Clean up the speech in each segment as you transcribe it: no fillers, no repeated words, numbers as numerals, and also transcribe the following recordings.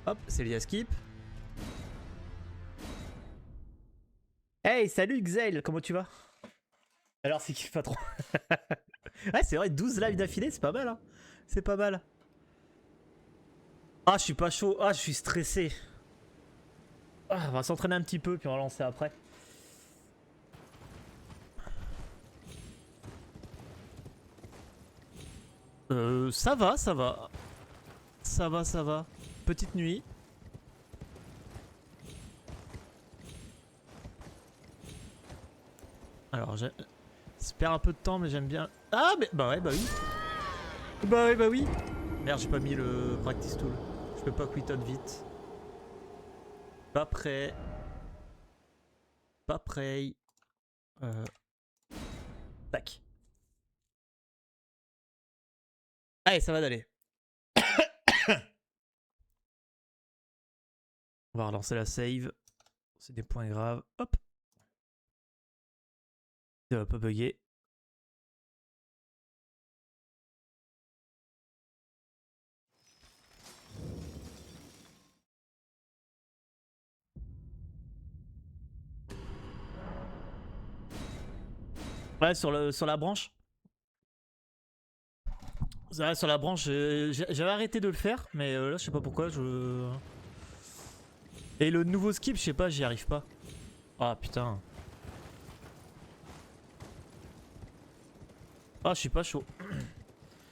Hop, c'est lié à skip. Hey, salut Xail, comment tu vas? Alors, c'est qui le patron? Ouais, c'est vrai, 12 lives d'affilée, c'est pas mal, hein. C'est pas mal. Ah, je suis pas chaud. Ah, je suis stressé. Ah, on va s'entraîner un petit peu, puis on va lancer après. Ça va, ça va. Ça va, ça va. Petite nuit. Alors, j'espère un peu de temps, mais j'aime bien. Ah, mais bah ouais, bah oui. Bah ouais, bah oui. Merde, j'ai pas mis le practice tool. Je peux pas quit out vite. Pas prêt. Pas prêt. Tac. Allez, ça va d'aller. On va relancer la save. C'est des points graves. Hop. Ça va pas bugger. Ouais, sur la branche. Ouais, sur la branche, j'avais arrêté de le faire, mais là, je sais pas pourquoi. Et le nouveau skip, je sais pas, j'y arrive pas. Ah putain. Ah, je suis pas chaud.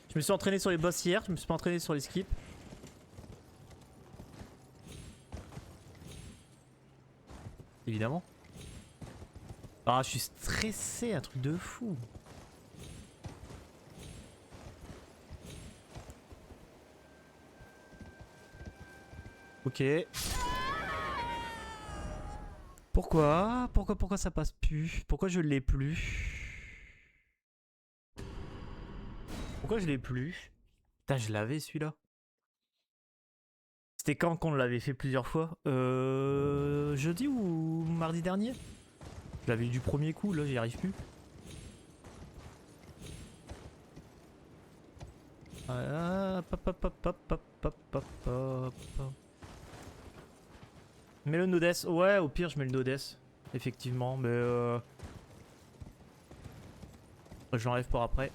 Je me suis entraîné sur les boss hier, je me suis pas entraîné sur les skips. Évidemment. Ah, je suis stressé, un truc de fou. Ok. Pourquoi ça passe plus? Pourquoi je l'ai plus? Pourquoi je l'ai plus? Putain, je l'avais celui-là. C'était quand qu'on l'avait fait plusieurs fois? Jeudi ou mardi dernier? Je l'avais eu du premier coup, là j'y arrive plus. Hop, hop, hop, hop, hop, hop, hop, hop. Mets le Nodes. Ouais, au pire je mets le Nodes. Effectivement, mais je l'enlève pour après.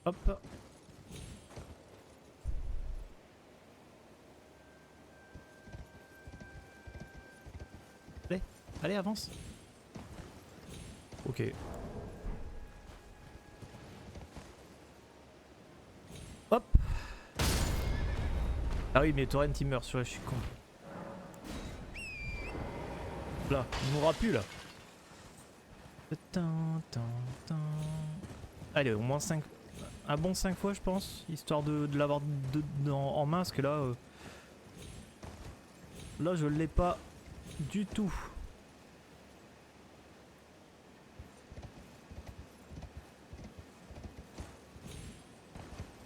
Hop. Allez, allez, avance. Ok. Hop. Ah oui, mais Torrent il meurt, je suis con. Là, il mourra plus là. Allez, au moins 5. Un bon 5 fois, je pense, histoire de l'avoir en main, parce que là, là, je l'ai pas du tout.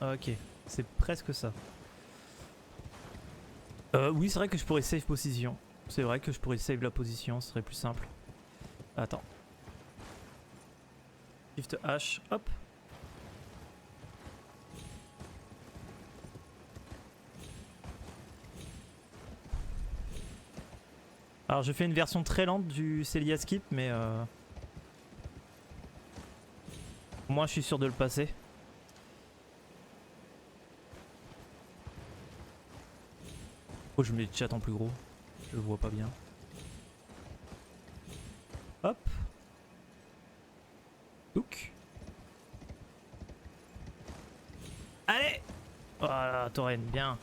Ok, c'est presque ça. Oui, c'est vrai que je pourrais save position. C'est vrai que je pourrais save la position, ce serait plus simple. Attends. Shift H, hop. Alors, je fais une version très lente du Celia Skip, mais au moins je suis sûr de le passer. Oh, je mets le chat en plus gros. Je le vois pas bien. Hop. Touk. Allez. Voilà, Torren, bien.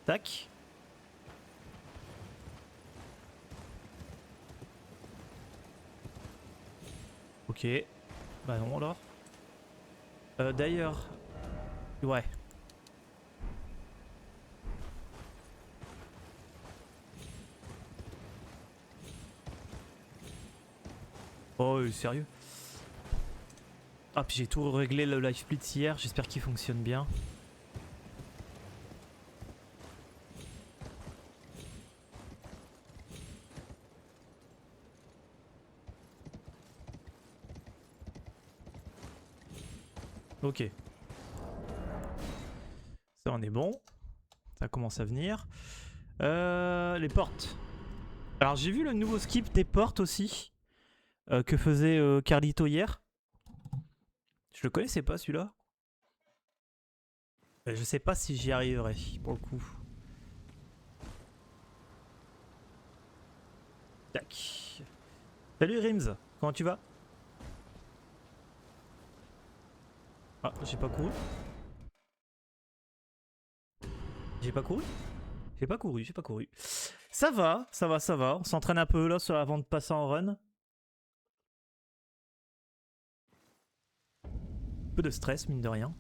Tac. Ok. Bah non alors. D'ailleurs. Ouais. Oh, sérieux? Ah, puis j'ai tout réglé le live split hier, j'espère qu'il fonctionne bien. Ok. Ça, on est bon. Ça commence à venir. Les portes. Alors j'ai vu le nouveau skip des portes aussi. Que faisait Carlito hier. Je le connaissais pas celui-là. Je sais pas si j'y arriverai pour le coup. Tac. Salut Rims, comment tu vas? Ah, j'ai pas couru. J'ai pas couru. J'ai pas couru, j'ai pas couru. Ça va, ça va, ça va. On s'entraîne un peu là avant de passer en run. Un peu de stress, mine de rien.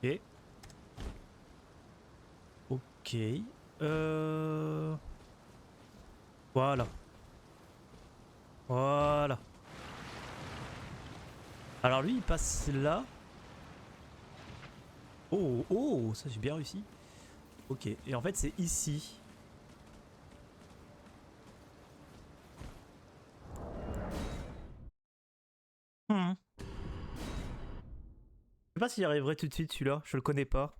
Ok. Ok. Voilà. Voilà. Alors lui, il passe là. Oh, oh, ça j'ai bien réussi. Ok, et en fait c'est ici. Je sais pas s'il y arriverait tout de suite celui-là, je le connais pas.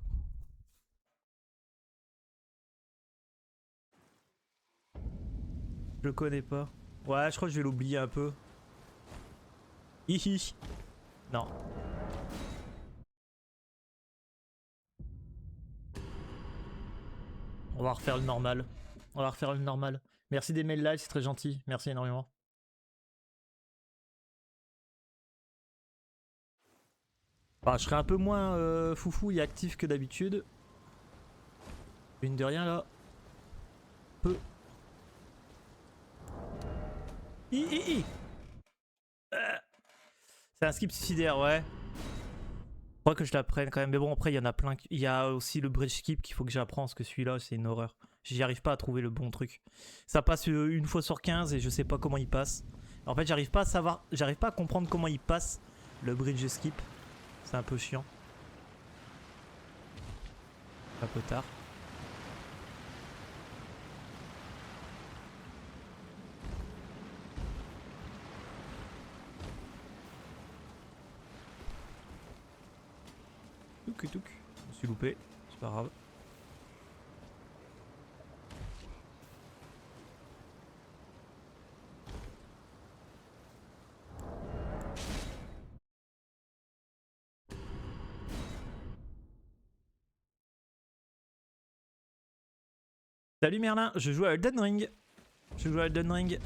Je le connais pas. Ouais, je crois que je vais l'oublier un peu. Hihi. Non. On va refaire le normal. On va refaire le normal. Merci d'aimer le live, c'est très gentil. Merci énormément. Bah, je serai un peu moins foufou et actif que d'habitude. Mine de rien là. Peu. C'est un skip suicidaire, ouais. Je crois que je l'apprenne quand même. Mais bon, après, il y en a plein. Il y a aussi le bridge skip qu'il faut que j'apprenne parce que celui-là, c'est une horreur. J'y arrive pas à trouver le bon truc. Ça passe une fois sur 15 et je sais pas comment il passe. En fait, j'arrive pas à savoir. J'arrive pas à comprendre comment il passe le bridge skip. C'est un peu chiant. Un peu tard. Touk touk. Je me suis loupé. C'est pas grave. Salut Merlin, je joue à Elden Ring. Je joue à Elden Ring.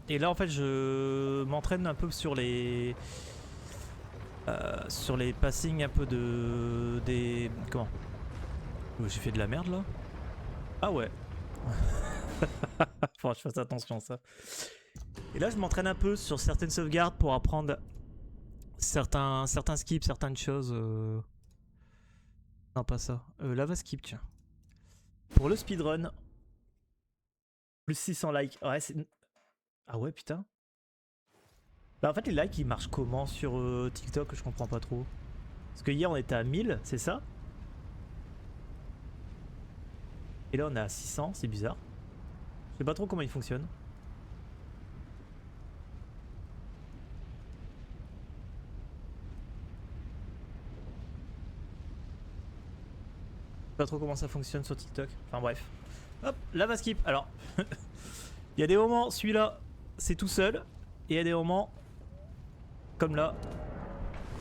Et là en fait je m'entraîne un peu sur les passings un peu des... Comment? J'ai fait de la merde là. Ah ouais. Faut que je fasse attention à ça. Et là je m'entraîne un peu sur certaines sauvegardes pour apprendre certains skips, certaines choses. Non pas ça. Lava skip tiens. Pour le speedrun. Plus 600 likes. Ouais c'est... Ah ouais putain. Bah en fait les likes ils marchent comment sur TikTok, je comprends pas trop. Parce que hier on était à 1000, c'est ça? Et là on est à 600, c'est bizarre. Je sais pas trop comment il fonctionne. Je sais pas trop comment ça fonctionne sur TikTok. Enfin bref. Hop, lava skip. Alors, il y a des moments, celui-là, c'est tout seul. Et il y a des moments, comme là.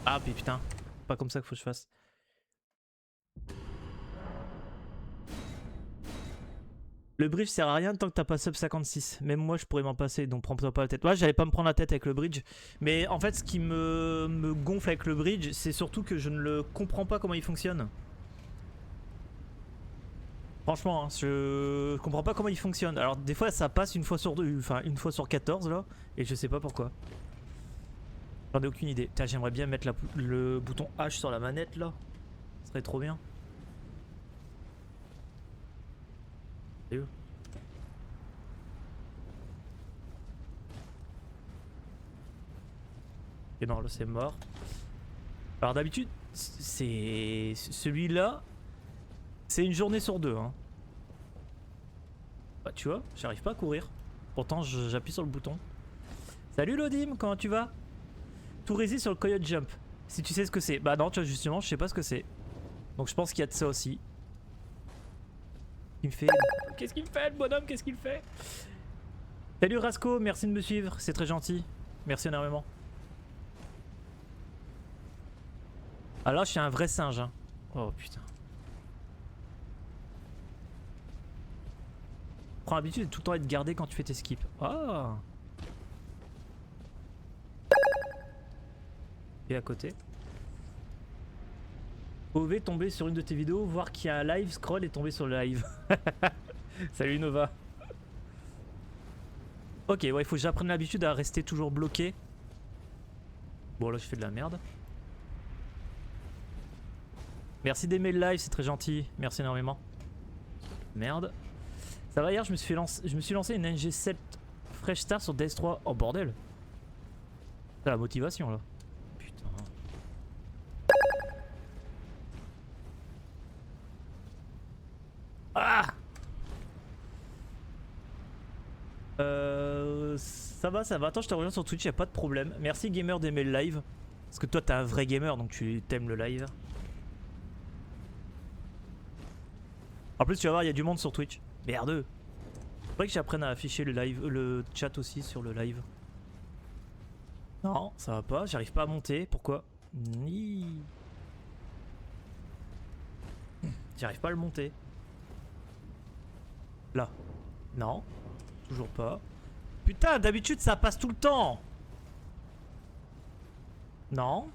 Ah putain, pas comme ça qu'il faut que je fasse. Le bridge sert à rien tant que t'as pas sub 56. Même moi je pourrais m'en passer, donc prends-toi pas la tête. Ouais, j'allais pas me prendre la tête avec le bridge. Mais en fait, ce qui me gonfle avec le bridge, c'est surtout que je ne le comprends pas comment il fonctionne. Franchement, hein, je comprends pas comment il fonctionne. Alors des fois ça passe une fois sur 2, enfin une fois sur 14 là, et je sais pas pourquoi. J'en ai aucune idée. J'aimerais bien mettre le bouton H sur la manette là. Ce serait trop bien. C'est où? Et non, là c'est mort. Alors d'habitude, c'est celui-là, c'est une journée sur 2. Hein. Bah tu vois, j'arrive pas à courir. Pourtant j'appuie sur le bouton. Salut Lodim, comment tu vas? Tout réside sur le Coyote Jump. Si tu sais ce que c'est. Bah non, tu vois justement, je sais pas ce que c'est. Donc je pense qu'il y a de ça aussi. Il me fait... Qu'est-ce qu'il me fait le bonhomme? Qu'est-ce qu'il fait? Salut Rasco, merci de me suivre, c'est très gentil. Merci énormément. Alors je suis un vrai singe hein. Oh putain. Prends l'habitude de tout le temps être gardé quand tu fais tes skips. Ah. Et à côté. OV tomber sur une de tes vidéos, voir qu'il y a un live, scroll et tomber sur le live. Salut Nova. Ok, ouais, il faut que j'apprenne l'habitude à rester toujours bloqué. Bon, là, je fais de la merde. Merci d'aimer le live, c'est très gentil. Merci énormément. Merde. Ça va, hier, je me suis lancé une NG7 Fresh Star sur DS3. Oh, bordel. C'est la motivation, là. Putain. Ah! Ça va, ça va. Attends, je te reviens sur Twitch, y'a pas de problème. Merci gamer d'aimer le live. Parce que toi, t'es un vrai gamer, donc tu t'aimes le live. En plus, tu vas voir, il y a du monde sur Twitch. Merde. Faudrait que j'apprenne à afficher le live, le chat aussi sur le live. Non, ça va pas. J'arrive pas à monter. Pourquoi? J'arrive pas à le monter. Là. Non. Toujours pas. Putain, d'habitude ça passe tout le temps. Non.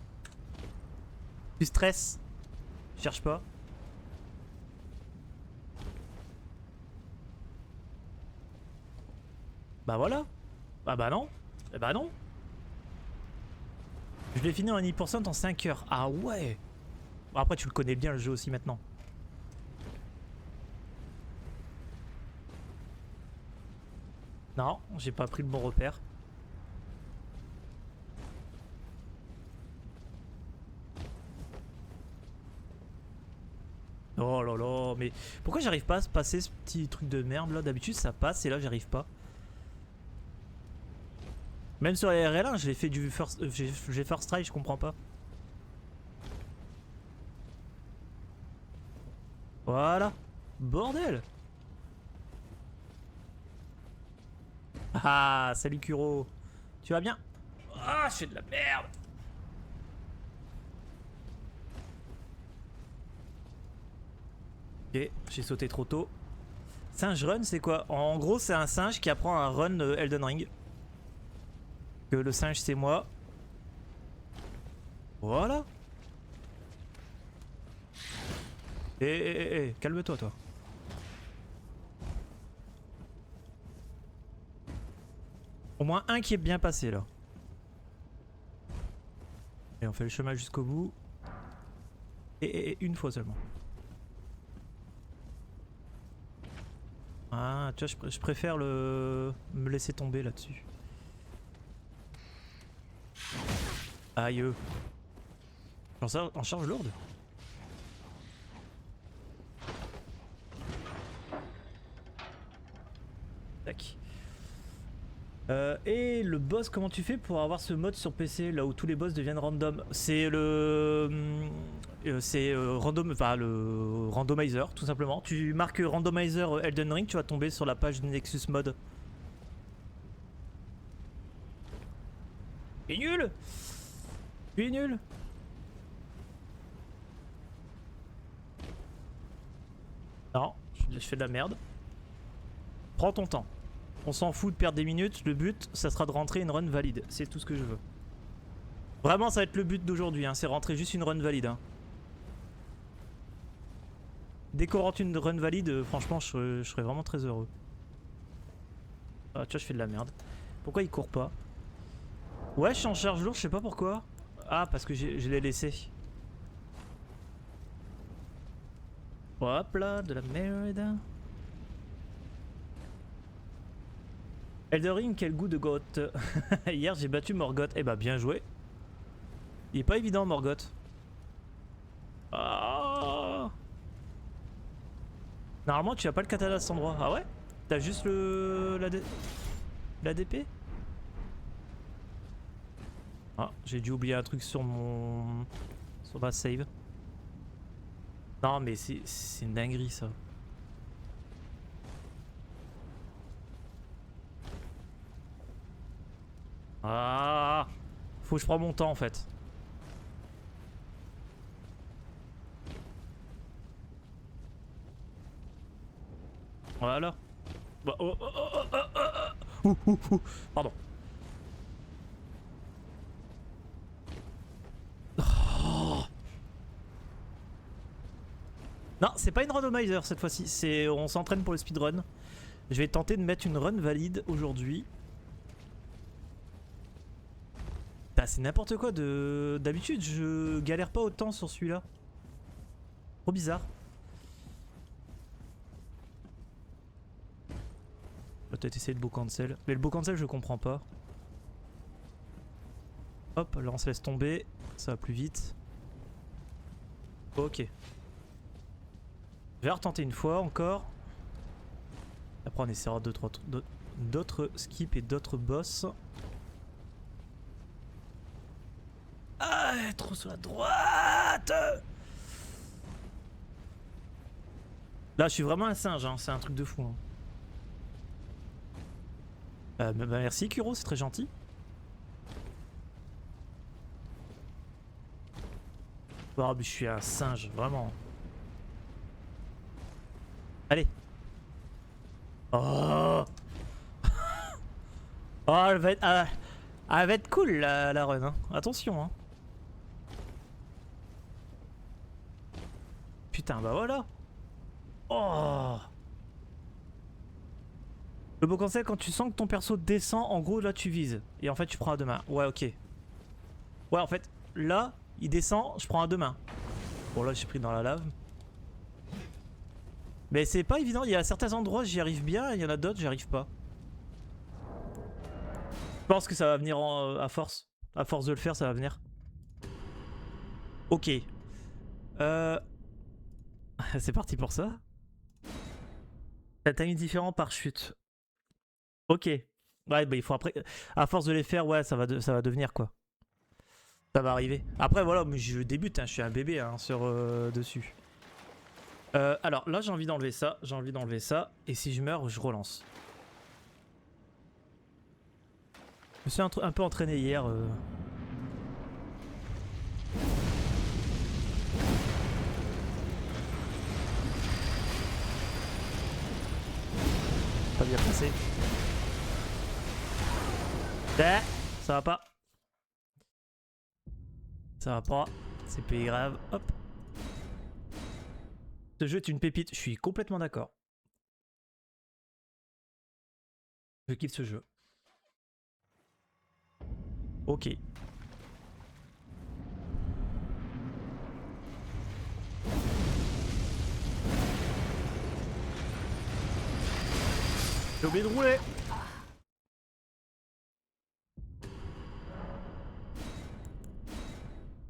Tu stresses. Cherche pas. Bah voilà. Ah bah non. Eh bah non. Je l'ai fini en 1% en 5 heures. Ah ouais. Bon, après tu le connais bien le jeu aussi maintenant. Non, j'ai pas pris le bon repère. Oh là là, mais pourquoi j'arrive pas à passer ce petit truc de merde là? D'habitude ça passe et là j'arrive pas. Même sur la RL1, j'ai fait du first, j'ai first try, je comprends pas. Voilà. Bordel. Ah, salut Kuro. Tu vas bien? Ah, je fais de la merde. Ok, j'ai sauté trop tôt. Singe run, c'est quoi? En gros, c'est un singe qui apprend un run Elden Ring. Que le singe, c'est moi. Voilà. Calme-toi, toi. Au moins un qui est bien passé, là. Et on fait le chemin jusqu'au bout. Et une fois seulement. Ah, tu vois, je préfère me laisser tomber là-dessus. Aïe. En charge lourde. Tac. Et le boss, comment tu fais pour avoir ce mode sur PC là où tous les boss deviennent random? C'est le le randomizer tout simplement. Tu marques randomizer Elden Ring, tu vas tomber sur la page de Nexus Mode. Il est nul. Il est nul. Non, je fais de la merde. Prends ton temps. On s'en fout de perdre des minutes, le but ça sera de rentrer une run valide, c'est tout ce que je veux. Vraiment ça va être le but d'aujourd'hui, hein, c'est rentrer juste une run valide. Hein. Dès qu'on rentre une run valide, franchement je serais vraiment très heureux. Ah tu vois je fais de la merde. Pourquoi il court pas? Ouais je suis en charge lourde, je sais pas pourquoi. Ah parce que je l'ai laissé. Hop là, de la merde. Elden Ring, quel goût de goth. Hier j'ai battu Morgoth. Eh bah bien joué. Il est pas évident Morgoth. Oh. Normalement tu as pas le katana à cet endroit. Ah ouais? T'as juste la DP? Ah j'ai dû oublier un truc sur ma save. Non mais c'est une dinguerie ça. Ah, faut que je prenne mon temps en fait. Voilà. Bah, oh, oh, oh, oh, oh, oh. Pardon. Oh. Non, c'est pas une randomizer cette fois-ci. On s'entraîne pour le speedrun. Je vais tenter de mettre une run valide aujourd'hui. C'est n'importe quoi de... D'habitude, je galère pas autant sur celui-là. Trop bizarre. Je vais peut-être essayer de beau cancel. Mais le beau cancel, je comprends pas. Hop, là on se laisse tomber. Ça va plus vite. Ok. Je vais retenter une fois encore. Après on essaiera d'autres skips et d'autres boss. Ah, trop sur la droite. Là je suis vraiment un singe, hein. C'est un truc de fou. Hein. Bah, merci Kuro, c'est très gentil. Oh, mais je suis un singe, vraiment. Allez. Oh. Oh, elle va être cool la run. Hein. Attention. Hein. Putain, bah voilà. Oh. Le beau conseil, quand tu sens que ton perso descend, en gros là tu vises. Et en fait tu prends à deux mains. Ouais, ok. Ouais, en fait, là, il descend, je prends à deux mains. Bon, là j'ai pris dans la lave. Mais c'est pas évident, il y a certains endroits j'y arrive bien, et il y en a d'autres j'y arrive pas. Je pense que ça va venir à force. À force de le faire, ça va venir. Ok. C'est parti pour ça. T'as timing différent par chute. Ok. Ouais, bah il faut après... À force de les faire, ouais, ça va devenir quoi. Ça va arriver. Après, voilà, je débute, hein, je suis un bébé hein, sur dessus. Alors là, j'ai envie d'enlever ça. J'ai envie d'enlever ça. Et si je meurs, je relance. Je me suis un peu entraîné hier. Pas bien passé. Ça va pas. Ça va pas. C'est pas grave. Hop. Ce jeu est une pépite. Je suis complètement d'accord. Je kiffe ce jeu. Ok. J'ai oublié de rouler.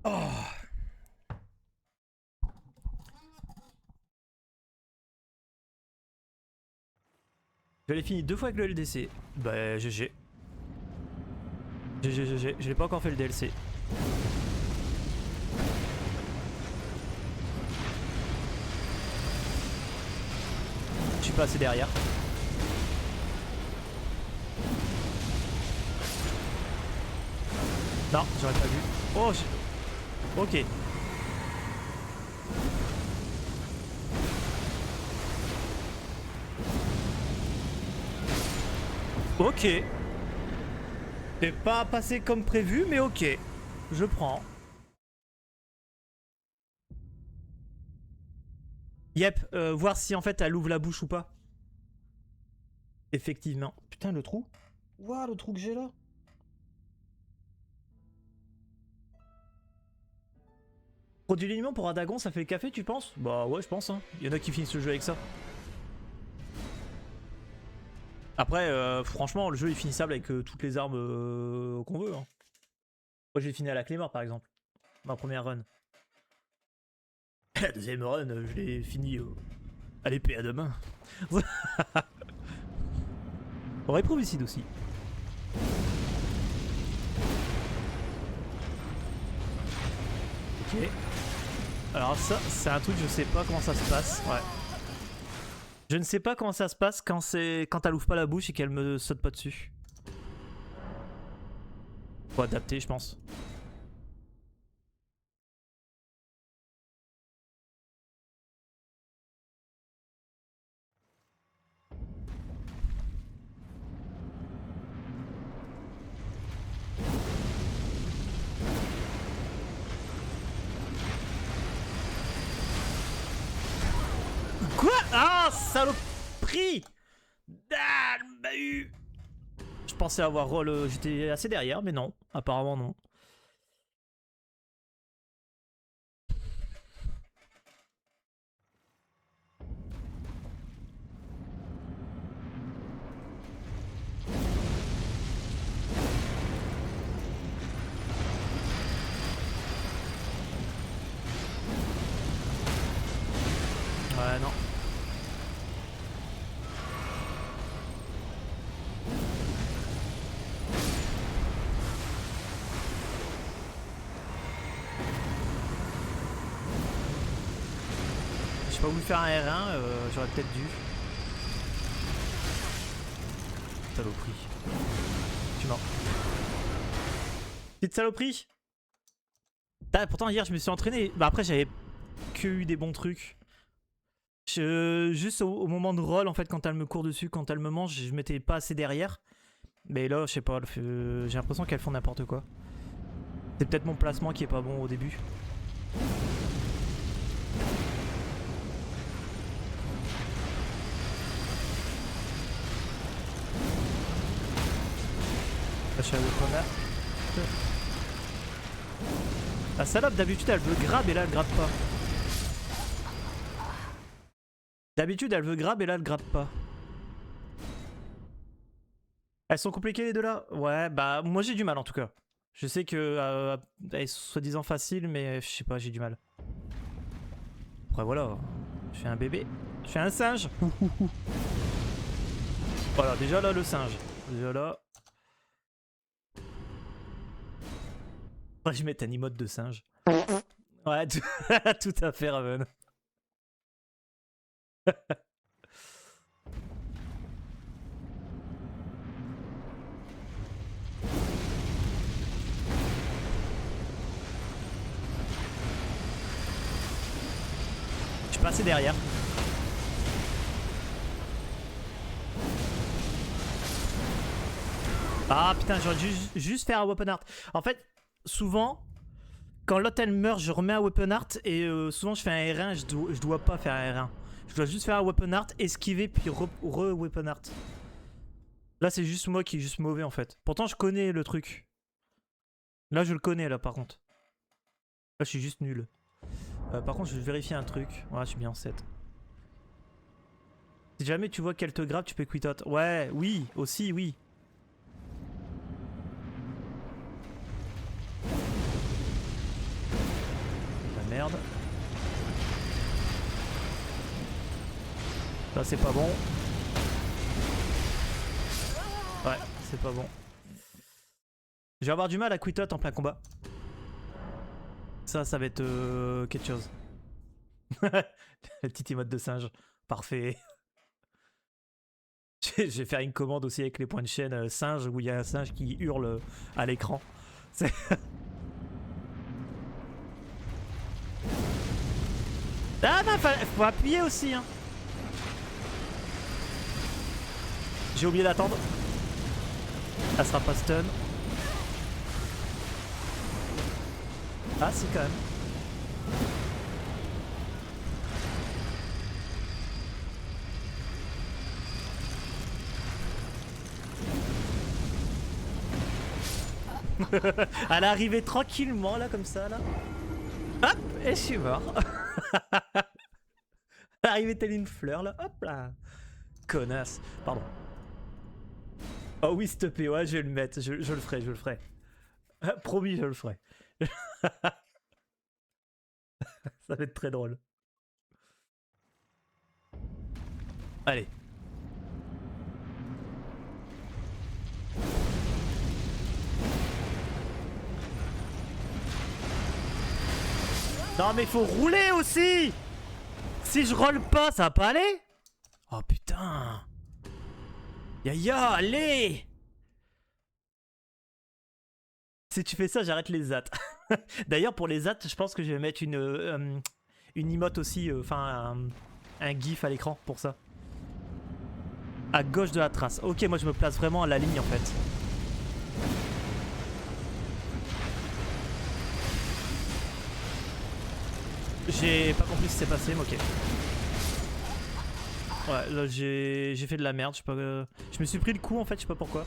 Oh. Je l'ai fini 2 fois avec le LDC. Bah GG. GG. Je n'ai pas encore fait le DLC. Je suis passé derrière. Non, j'aurais pas vu. Oh, ok. Ok. C'est pas passé comme prévu, mais ok. Je prends. Yep, voir si en fait elle ouvre la bouche ou pas. Effectivement. Putain, le trou. Ouah, le trou que j'ai là. Produit d'alignement pour un Dagon, ça fait le café, tu penses? Bah ouais, je pense. Hein. Il y en a qui finissent le jeu avec ça. Après, franchement, le jeu est finissable avec toutes les armes qu'on veut. Hein. Moi, j'ai fini à la Claymore, par exemple. Ma première run. La deuxième run, je l'ai fini à l'épée à deux mains. On réprovicide aussi. Ok. Alors ça, c'est un truc, je sais pas comment ça se passe. Ouais. Je ne sais pas comment ça se passe quand elle ouvre pas la bouche et qu'elle me saute pas dessus. Faut adapter, je pense. Quoi? Ah, saloperie! Ah, elle m'a eu. Je pensais avoir roll, j'étais assez derrière, mais non, apparemment non. Ouais, non. J'ai pas voulu faire un R1, j'aurais peut-être dû. Saloperie. Je suis mort. Petite saloperie. Ah, pourtant hier je me suis entraîné. Bah après j'avais que eu des bons trucs. Juste au moment de roll en fait quand elle me court dessus, quand elle me mange, je m'étais pas assez derrière. Mais là je sais pas, j'ai l'impression qu'elles font n'importe quoi. C'est peut-être mon placement qui est pas bon au début. Là, je suis à Weapon. La salope d'habitude elle veut grab et là elle grab pas. D'habitude elle veut grab et là elle grab pas. Elles sont compliquées les deux là? Ouais, bah moi j'ai du mal en tout cas. Je sais que elles sont soi-disant faciles, mais je sais pas, j'ai du mal. Après voilà, je fais un bébé, je fais un singe. Voilà, déjà là le singe. Déjà là. Ouais, je mets un emote de singe. Ouais, tout à fait Raven. Je suis passé derrière. Ah putain, j'aurais dû juste faire un weapon art. En fait, souvent, quand l'autre elle meurt, je remets un weapon art et souvent je fais un R1, je dois pas faire un R1. Je dois juste faire un weapon art, esquiver puis re-weapon art. Là c'est juste moi qui est juste mauvais en fait. Pourtant je connais le truc. Là je le connais là par contre. Là je suis juste nul. Par contre je vais vérifier un truc. Ouais, je suis bien en 7. Si jamais tu vois qu'elle te grave, tu peux quit out. Ouais, oui, aussi, oui. La merde. Là c'est pas bon. Ouais, c'est pas bon. Je vais avoir du mal à quit out en plein combat. Ça va être quelque chose. Le petit emote de singe. Parfait. Je vais faire une commande aussi avec les points de chaîne singe où il y a un singe qui hurle à l'écran. Ah bah faut appuyer aussi hein. J'ai oublié d'attendre. Elle sera pas stun. Ah si quand même. Elle est arrivée tranquillement là comme ça là. Hop, et je suis mort. Elle est arrivée telle une fleur là, hop là. Connasse. Pardon. Oh oui, s'il te plaît, ouais, je vais le mettre, je le ferai, je le ferai. Promis, je le ferai. Ça va être très drôle. Allez. Non mais faut rouler aussi. Si je roule pas, ça va pas aller. Oh putain. Ya, allez. Si tu fais ça, j'arrête les ZAT. D'ailleurs, pour les ZAT, je pense que je vais mettre une emote aussi, enfin un gif à l'écran pour ça. À gauche de la trace. Ok, moi je me place vraiment à la ligne en fait. J'ai pas compris ce qui s'est passé, mais ok. Ouais, là j'ai fait de la merde, je sais pas. Je me suis pris le coup en fait, je sais pas pourquoi.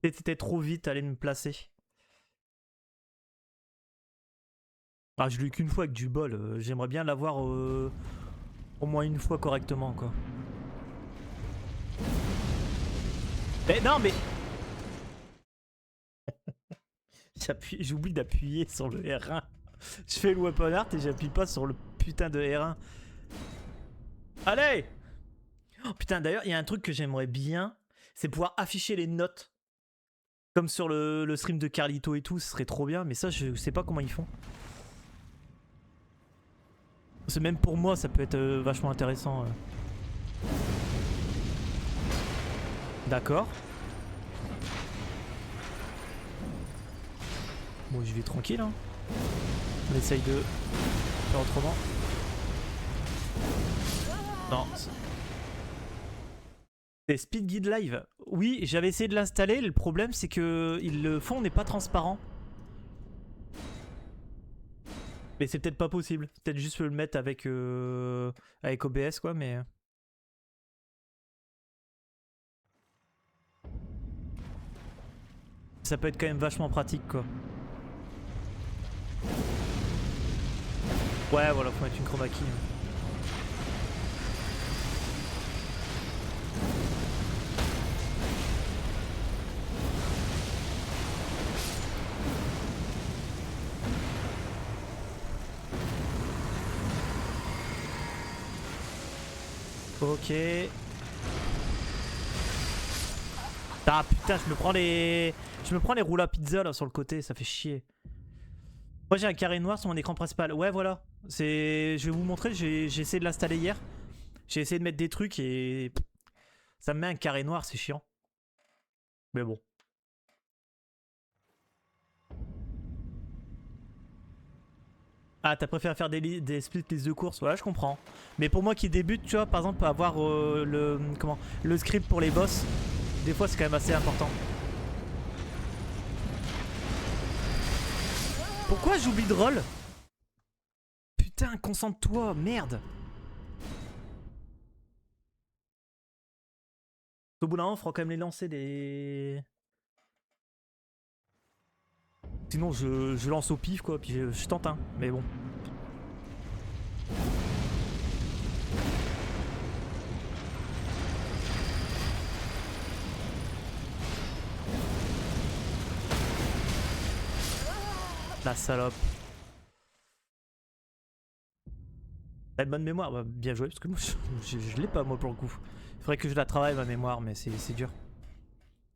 C'était trop vite, aller me placer. Ah, je l'ai eu qu'une fois avec du bol. J'aimerais bien l'avoir au moins une fois correctement, quoi. Mais non, mais... J'oublie d'appuyer sur le R1. Je fais le weapon art et j'appuie pas sur le putain de R1. Allez! Oh, putain, d'ailleurs, il y a un truc que j'aimerais bien, c'est pouvoir afficher les notes. Comme sur le stream de Carlito et tout, ce serait trop bien, mais ça, je sais pas comment ils font. C'est même pour moi, ça peut être vachement intéressant. D'accord. Bon, je vais tranquille, hein. On essaye de faire autrement. Non. C'est Speed Guide Live. Oui, j'avais essayé de l'installer. Le problème, c'est que le fond n'est pas transparent. Mais c'est peut-être pas possible. Peut-être juste le mettre avec OBS, quoi, mais... Ça peut être quand même vachement pratique, quoi. Ouais, voilà, faut mettre une chroma key. Ok. Ah putain, je me prends les roues à pizza là sur le côté, ça fait chier. Moi j'ai un carré noir sur mon écran principal. Ouais voilà, je vais vous montrer, j'ai essayé de l'installer hier. J'ai essayé de mettre des trucs et ça me met un carré noir, c'est chiant. Mais bon. Ah, t'as préféré faire des split listes de courses, ouais, je comprends. Mais pour moi qui débute, tu vois, par exemple, avoir le script pour les boss, des fois c'est quand même assez important. Pourquoi j'oublie de roll? Putain, concentre-toi, merde. Au bout d'un moment, il faudra quand même les lancer des... Sinon, je lance au pif, quoi, puis je tente un, mais bon. La salope. T'as une bonne mémoire, bah, bien joué, parce que moi, je l'ai pas, moi, pour le coup. Il faudrait que je la travaille, ma mémoire, mais c'est dur.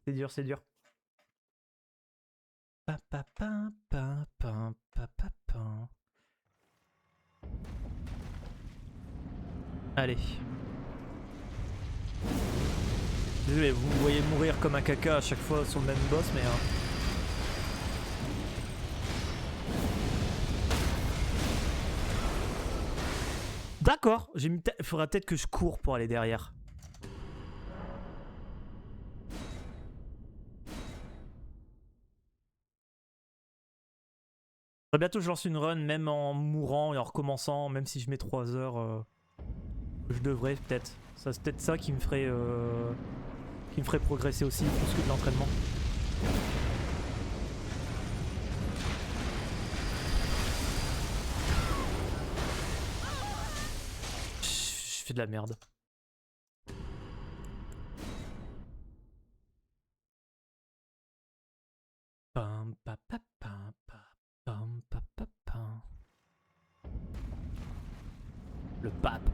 C'est dur, c'est dur. Allez. Désolé, vous me voyez mourir comme un caca à chaque fois sur le même boss, mais... D'accord, il faudra peut-être que je cours pour aller derrière. Bientôt je lance une run, même en mourant et en recommençant, même si je mets 3 heures. Je devrais peut-être. C'est peut-être ça qui me ferait progresser aussi, plus que de l'entraînement. Je fais de la merde. Pam, pa, pa, pam, pa, pam, pa, pa, pam. Le pape.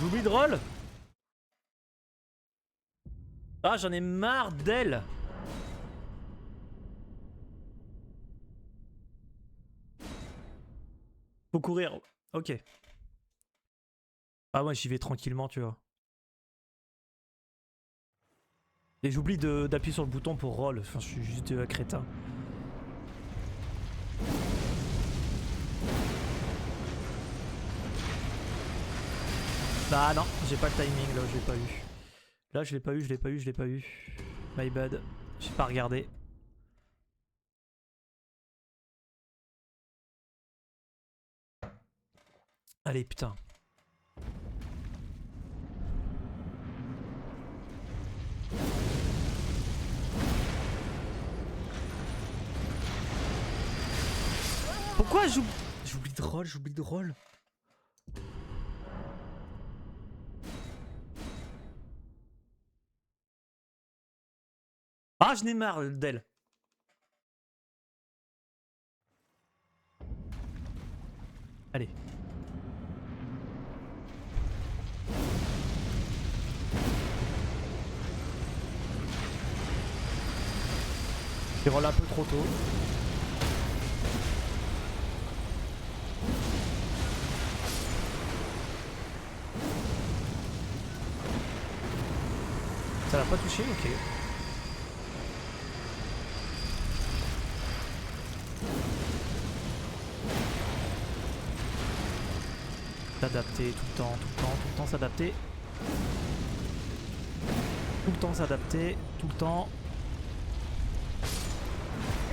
J'oublie de roll. Ah, j'en ai marre d'elle. Faut courir. Ok. Ah ouais, j'y vais tranquillement, tu vois. Et j'oublie d'appuyer sur le bouton pour roll. Enfin, je suis juste crétin. Ah non, j'ai pas le timing là, je l'ai pas eu. Là, je l'ai pas eu, je l'ai pas eu, je l'ai pas eu. My bad. J'ai pas regardé. Allez, putain. Pourquoi j'oublie de roll, j'oublie de roll. Ah, je n'ai marre d'elle. Allez. J'ai roll un peu trop tôt. Ça l'a pas touché, ok. S'adapter tout le temps, tout le temps, tout le temps s'adapter. Tout le temps s'adapter, tout le temps.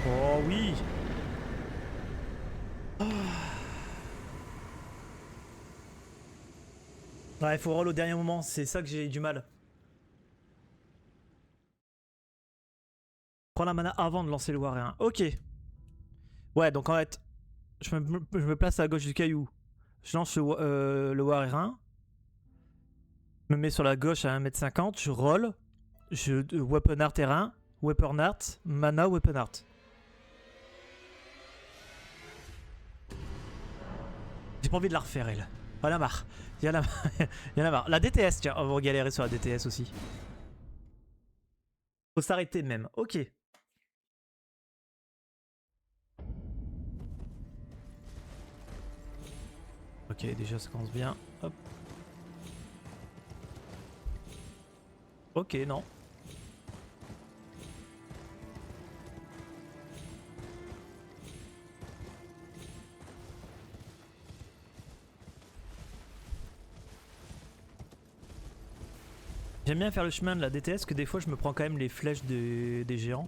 Oh oui. Ouais, il faut roll au dernier moment, c'est ça que j'ai du mal. Prends la mana avant de lancer le War 1. Ok. Ouais, donc en fait, je me place à gauche du caillou. Je lance le War 1. Je me mets sur la gauche à 1m50. Je roll. Je Weapon Art terrain. Weapon Art. Mana, Weapon Art. J'ai pas envie de la refaire, elle. Oh la marre. Il y en a marre. La DTS, tiens. On va galérer sur la DTS aussi. Faut s'arrêter même. Ok. Ok, déjà ça commence bien. Hop. Ok, non. J'aime bien faire le chemin de la DTS, que des fois je me prends quand même les flèches des géants.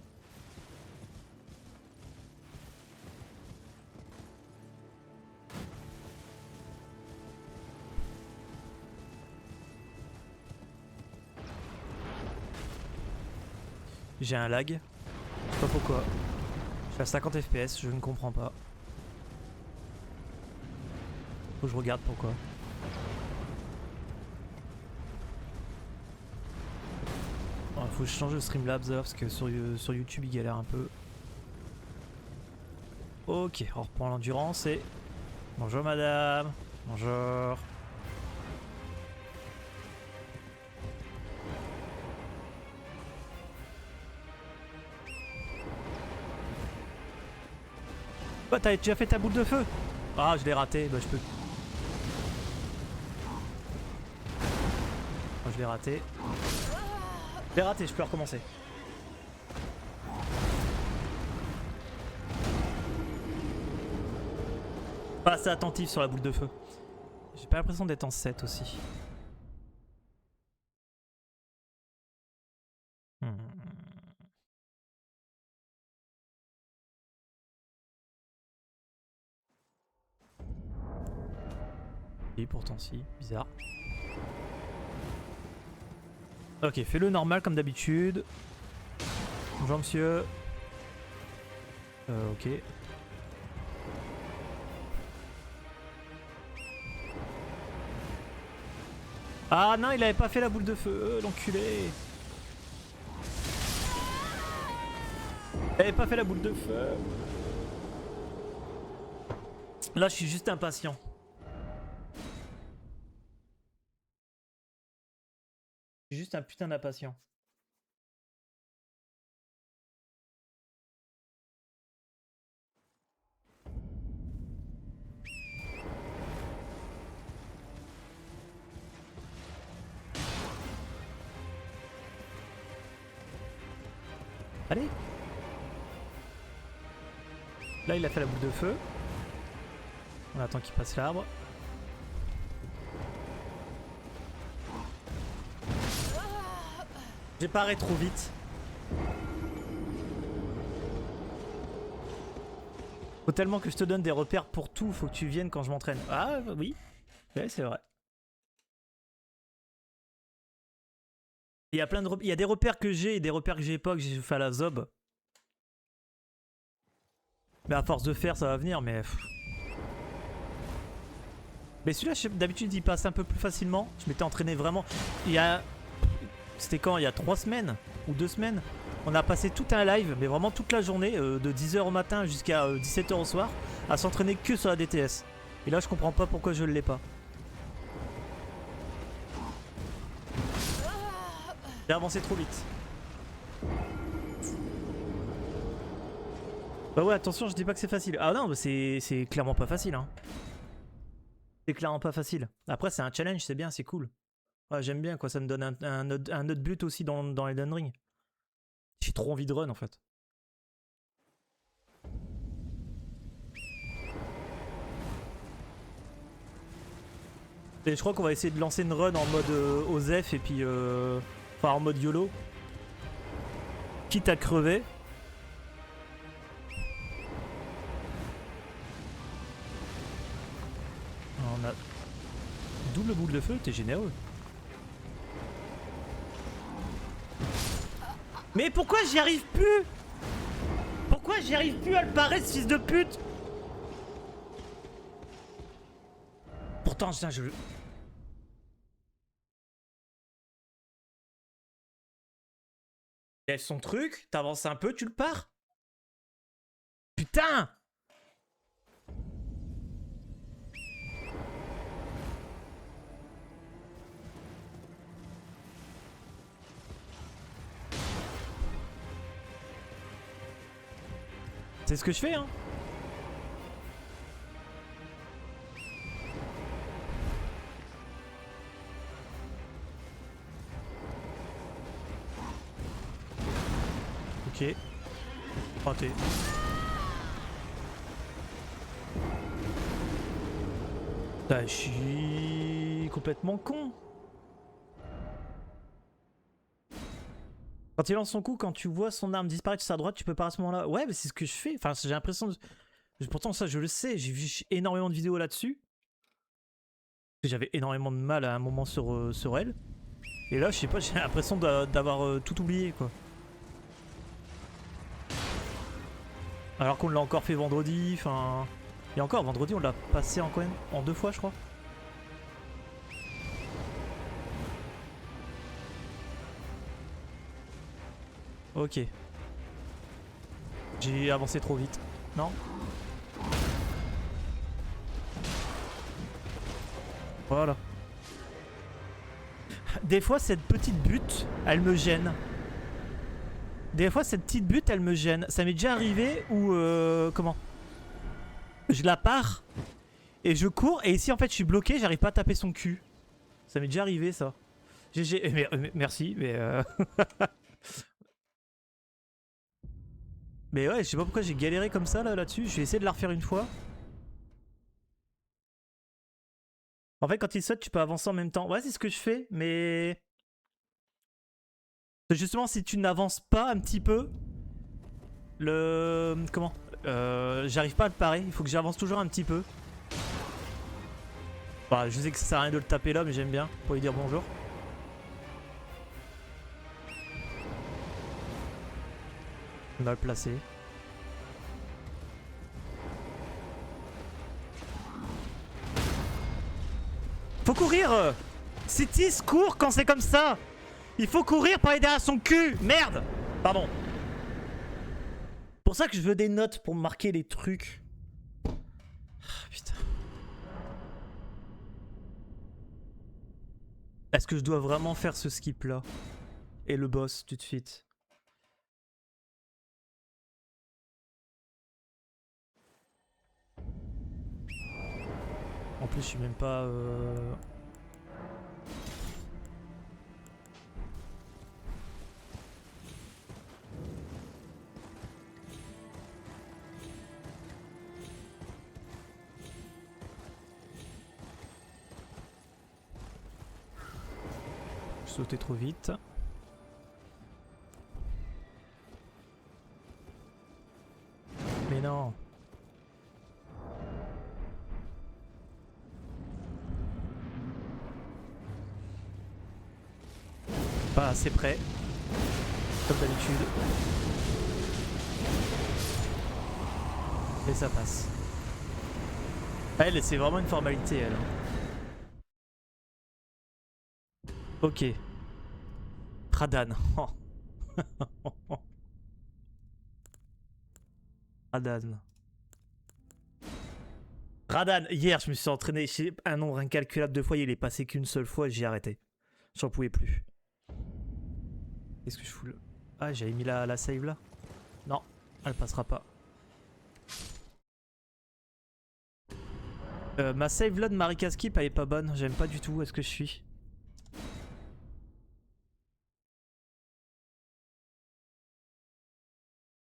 J'ai un lag. Je sais pas pourquoi. Je suis à 50 FPS, je ne comprends pas. Faut que je regarde pourquoi. Bon, faut que je change de Streamlabs parce que sur YouTube il galère un peu. Ok, on reprend l'endurance et... Bonjour madame. Bonjour. Bah t'as déjà fait ta boule de feu? Ah je l'ai raté, bah je peux... Oh, je l'ai raté. Je l'ai raté, je peux recommencer. Pas assez attentif sur la boule de feu. J'ai pas l'impression d'être en 7 aussi. Et pourtant si, bizarre. Ok, fais-le normal comme d'habitude. Bonjour monsieur. Ok. Ah non, il avait pas fait la boule de feu, l'enculé. Il avait pas fait la boule de feu. Là, je suis juste impatient. Je suis juste un putain d'impatient. Allez. Là, il a fait la boule de feu. On attend qu'il passe l'arbre. J'ai paré trop vite. Faut tellement que je te donne des repères pour tout. Faut que tu viennes quand je m'entraîne. Ah oui. Ouais, c'est vrai. Il y a plein de il y a des repères que j'ai et des repères que j'ai pas, que j'ai fait à la zob. Mais à force de faire, ça va venir, mais... Mais celui-là, d'habitude, il passe un peu plus facilement. Je m'étais entraîné vraiment... Il y a... C'était quand? Il y a 3 semaines ou 2 semaines. On a passé tout un live, mais vraiment toute la journée, de 10h au matin jusqu'à 17h au soir, à s'entraîner que sur la DTS. Et là, je comprends pas pourquoi je l'ai pas. J'ai avancé trop vite. Bah ouais, attention, je dis pas que c'est facile. Ah non, c'est clairement pas facile. Hein. C'est clairement pas facile. Après, c'est un challenge, c'est bien, c'est cool. Ouais, j'aime bien, quoi. Ça me donne un autre but aussi dans Elden Ring. J'ai trop envie de run, en fait. Et je crois qu'on va essayer de lancer une run en mode OZEF et puis... Enfin, en mode YOLO. Quitte à crever. On a... Double boule de feu, t'es généreux. Mais pourquoi j'y arrive plus? Pourquoi j'y arrive plus à le parer, ce fils de pute? Pourtant, je... Lève son truc, t'avances un peu, tu le pars. Putain! C'est ce que je fais, hein. Ok. Raté. Bah, je suis complètement con. Quand il lance son coup, quand tu vois son arme disparaître sur sa droite, tu peux pas à ce moment-là. Ouais, mais c'est ce que je fais. Enfin, j'ai l'impression de... Pourtant, ça, je le sais. J'ai vu énormément de vidéos là-dessus. J'avais énormément de mal à un moment sur elle. Et là, je sais pas, j'ai l'impression d'avoir tout oublié, quoi. Alors qu'on l'a encore fait vendredi, enfin... Et encore, vendredi, on l'a passé en 2 fois, je crois. Ok. J'ai avancé trop vite. Non? Voilà. Des fois, cette petite butte, elle me gêne. Des fois, cette petite butte, elle me gêne. Ça m'est déjà arrivé où... comment? Je la pars et je cours et ici, en fait, je suis bloqué, j'arrive pas à taper son cul. Ça m'est déjà arrivé, ça. Merci, mais... Mais ouais, je sais pas pourquoi j'ai galéré comme ça là-dessus. Je vais essayer de la refaire une fois. En fait, quand il saute, tu peux avancer en même temps. Ouais, c'est ce que je fais, mais... Justement, si tu n'avances pas un petit peu... Comment j'arrive pas à le parer. Il faut que j'avance toujours un petit peu. Bah, je sais que ça sert à rien de le taper là, mais j'aime bien. Pour lui dire bonjour. On va le placer. Faut courir! Citis court quand c'est comme ça! Il faut courir pour aller derrière son cul! Merde! Pardon. Pour ça que je veux des notes pour marquer les trucs. Ah, putain. Est-ce que je dois vraiment faire ce skip là? Et le boss tout de suite? En plus, je suis même pas... sauté trop vite. Mais non. Pas assez près. Comme d'habitude. Et ça passe. Elle, c'est vraiment une formalité, elle. Ok. Radan. Radan. Radan. Hier, je me suis entraîné un nombre incalculable de fois. Il est passé qu'une seule fois et j'ai arrêté. J'en pouvais plus. Qu'est-ce que je fous là? Ah, j'avais mis la save là? Non, elle passera pas. Ma save là de Marika Skip, elle est pas bonne. J'aime pas du tout où est-ce que je suis.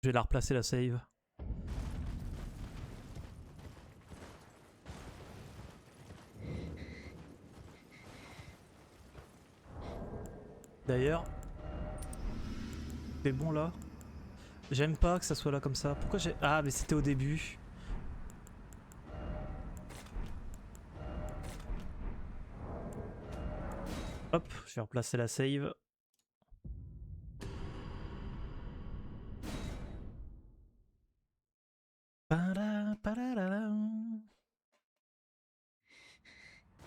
Je vais la replacer la save. D'ailleurs, c'est bon là. J'aime pas que ça soit là comme ça. Pourquoi j'ai... Ah, mais c'était au début. Hop, je vais replacer la save.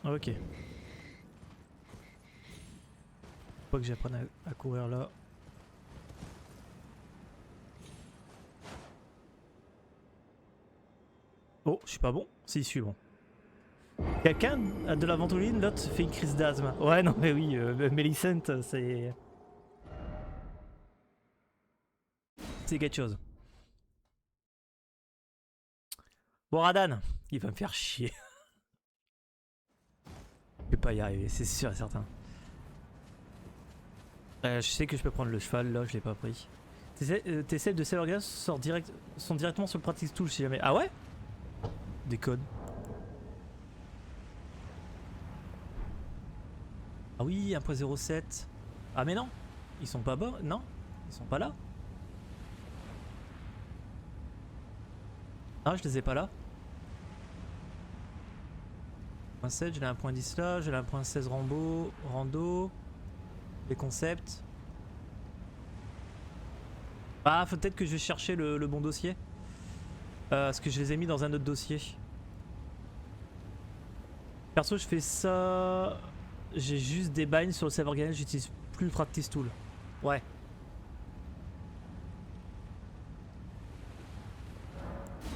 Ok. Faut que j'apprenne à courir là. Oh, je suis pas bon? Si, je suis bon. Quelqu'un a de la ventoline, l'autre fait une crise d'asthme. Ouais, non, mais oui, Millicent, c'est... C'est quelque chose. Bon, Radan, il va me faire chier. Je vais pas y arriver, c'est sûr et certain. Je sais que je peux prendre le cheval, là, je l'ai pas pris. Tes saves de Sailor Gas sont directement sur le Practice Tool si jamais. Ah ouais? Déconne. Ah oui, 1.07. Ah mais non, ils sont pas bas, non? Ils sont pas là? Ah, je les ai pas là. 1.7, j'ai un 1.10 là, j'ai un 1.16 rando, les concepts. Ah, faut peut-être que je vais chercher le bon dossier. Parce que je les ai mis dans un autre dossier. Perso, je fais ça... J'ai juste des binds sur le save organize, j'utilise plus le practice tool. Ouais.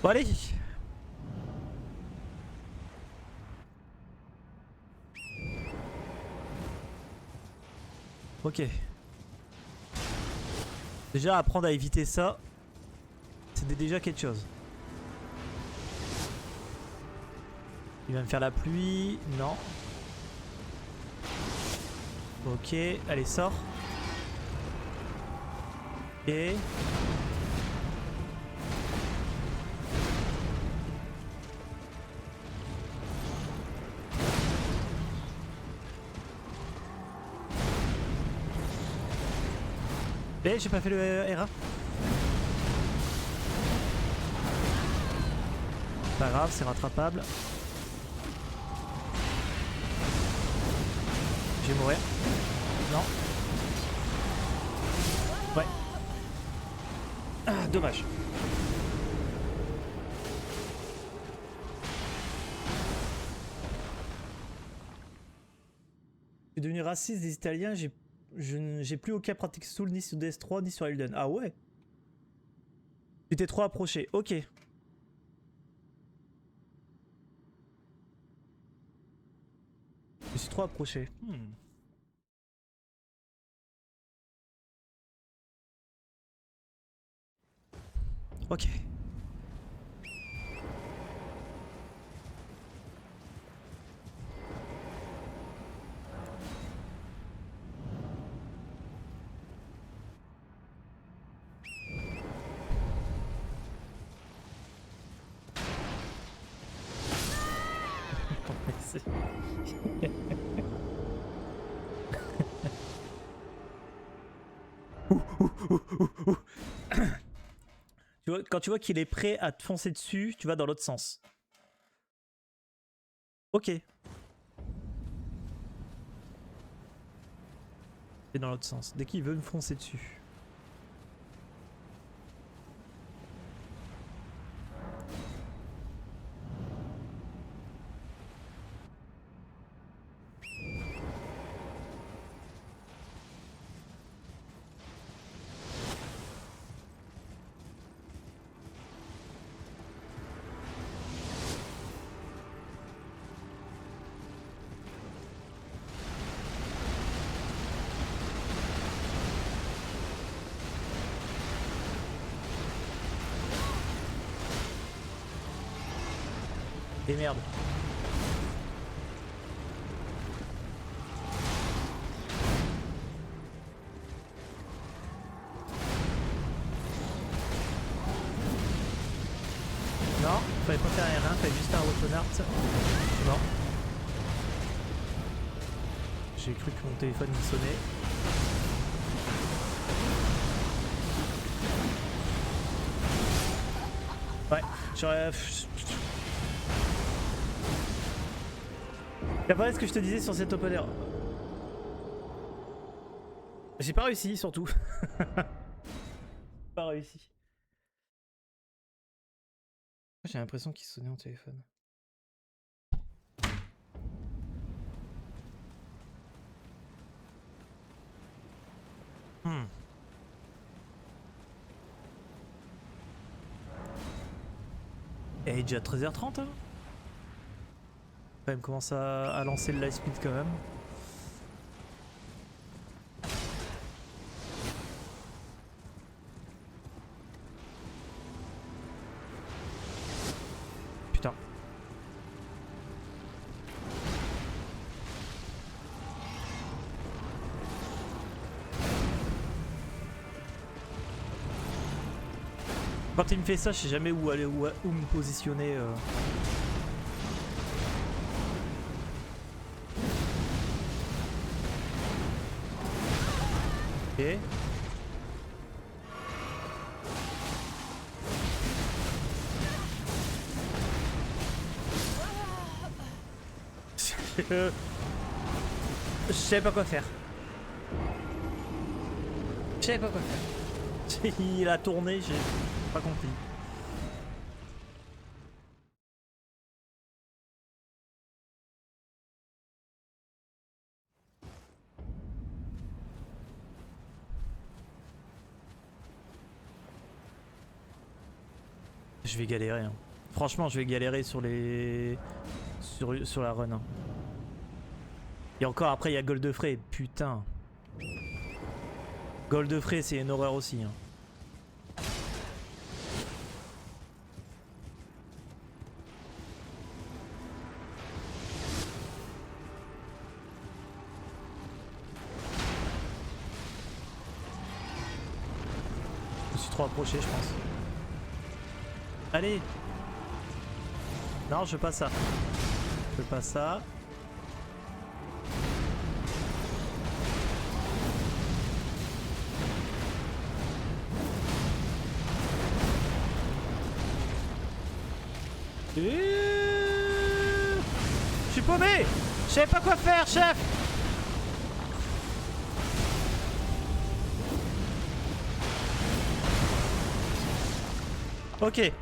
Bon allez. Ok. Déjà apprendre à éviter ça, c'est déjà quelque chose. Il va me faire la pluie. Non. Ok, allez sors. Ok. Eh, j'ai pas fait le RA. Pas grave, c'est rattrapable. Je vais mourir. Non. Ouais. Ah, dommage. Je suis devenu raciste des Italiens, j'ai plus aucun pratique tool ni sur DS3 ni sur Elden. Ah ouais? Tu t'es trop approché, ok. Je me suis trop approché. Ok. Tu vois, quand tu vois qu'il est prêt à te foncer dessus, tu vas dans l'autre sens. Ok. Et dans l'autre sens. Dès qu'il veut me foncer dessus. Et merde. Non, fallait pas faire R1, fallait juste faire un weapon art. Non. J'ai cru que mon téléphone il sonnait. Ouais, j'aurais... T'as pas ce que je te disais sur cet open air. J'ai pas réussi surtout. Pas réussi. J'ai l'impression qu'il sonnait en téléphone. Et il est déjà 13h30 hein. Quand même commence à lancer le live speed quand même. Putain. Quand il me fait ça, je sais jamais où aller, où me positionner. Ok. Je savais pas quoi faire. Je savais pas quoi faire. Il a tourné, j'ai pas compris. Je vais galérer. Hein. Franchement, je vais galérer sur les... Sur la run. Hein. Et encore après, il y a Goldfrey. Putain. Goldfrey, c'est une horreur aussi. Hein. Je me suis trop approché, je pense. Allez. Non, je veux pas ça. Je veux pas ça. Je suis paumé. Je savais pas quoi faire, chef. Ok.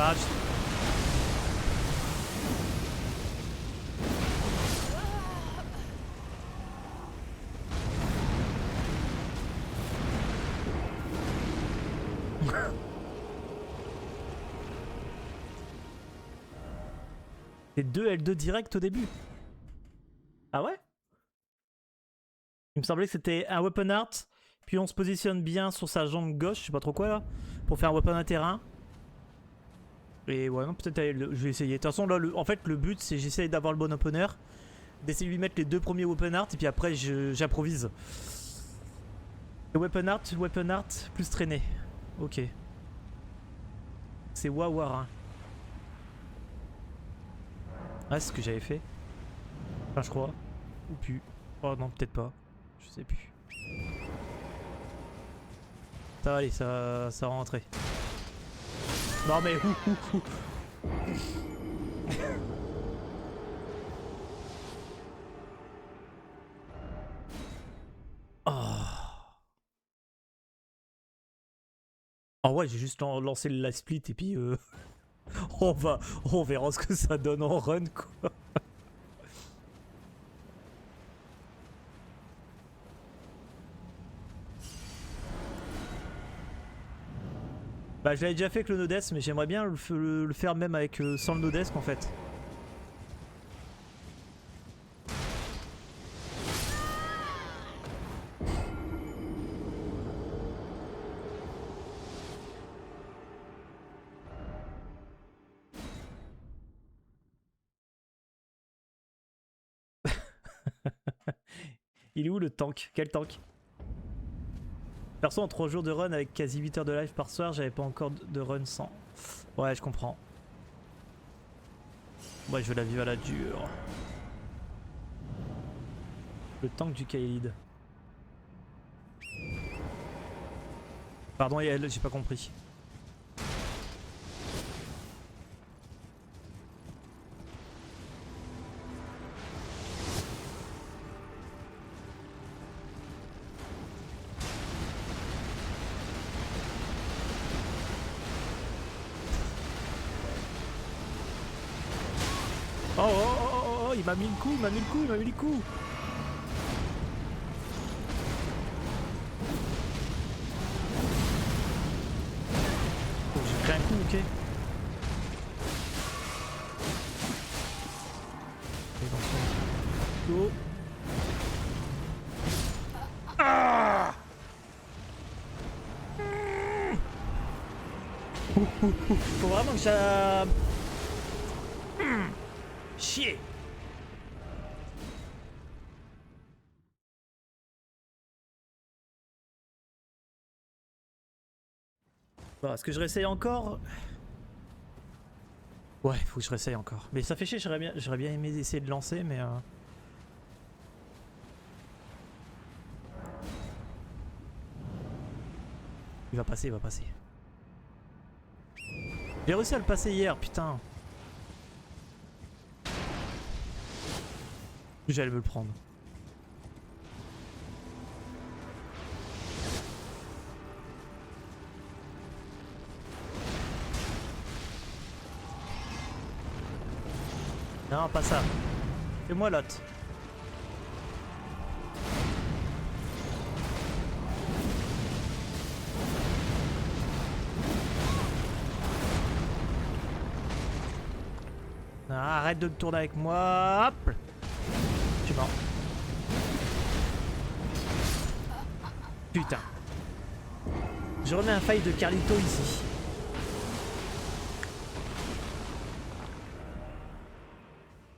Ah, c'est 2 L2 direct au début. Ah ouais? Il me semblait que c'était un weapon art, puis on se positionne bien sur sa jambe gauche, je sais pas trop quoi là, pour faire un weapon à terrain. Et ouais, non, peut-être je vais essayer. De toute façon, là, en fait, le but, c'est j'essaye d'avoir le bon opener. d'essayer de lui mettre les 2 premiers weapon art et puis après j'improvise. Weapon art plus traîner. Ok. C'est Wawara. Ah, c'est ce que j'avais fait. Enfin, je crois. Ou plus. Oh non, peut-être pas. Je sais plus. Ça va aller, ça va rentrer. Non mais Oh. Ah ouais, j'ai juste lancé la split et puis on verra ce que ça donne en run quoi. Bah je l'avais déjà fait avec le Nodesque mais j'aimerais bien le faire même avec sans le Nodesque en fait. Il est où le tank? Quel tank? Perso en 3 jours de run avec quasi 8 heures de live par soir, j'avais pas encore de run sans. Ouais je comprends. Ouais je veux la vivre à la dure. Le tank du Kaelid. Pardon Yael, j'ai pas compris. Oh, oh, oh, oh, oh, il m'a mis le coup, il m'a mis le coup, il m'a mis le coup. Oh, j'ai pris un coup, ok. Go. Ah Faut vraiment que ça... Chier. Bon, est-ce que je réessaye encore? Ouais, faut que je réessaye encore. Mais ça fait chier, j'aurais bien aimé essayer de lancer, mais... Il va passer, il va passer. J'ai réussi à le passer hier, putain. J'allais me le prendre. Non, pas ça. Fais-moi l'autre. Ah, arrête de te tourner avec moi. Hop. Je suis mort. Putain. Je remets un fail de Carlito ici.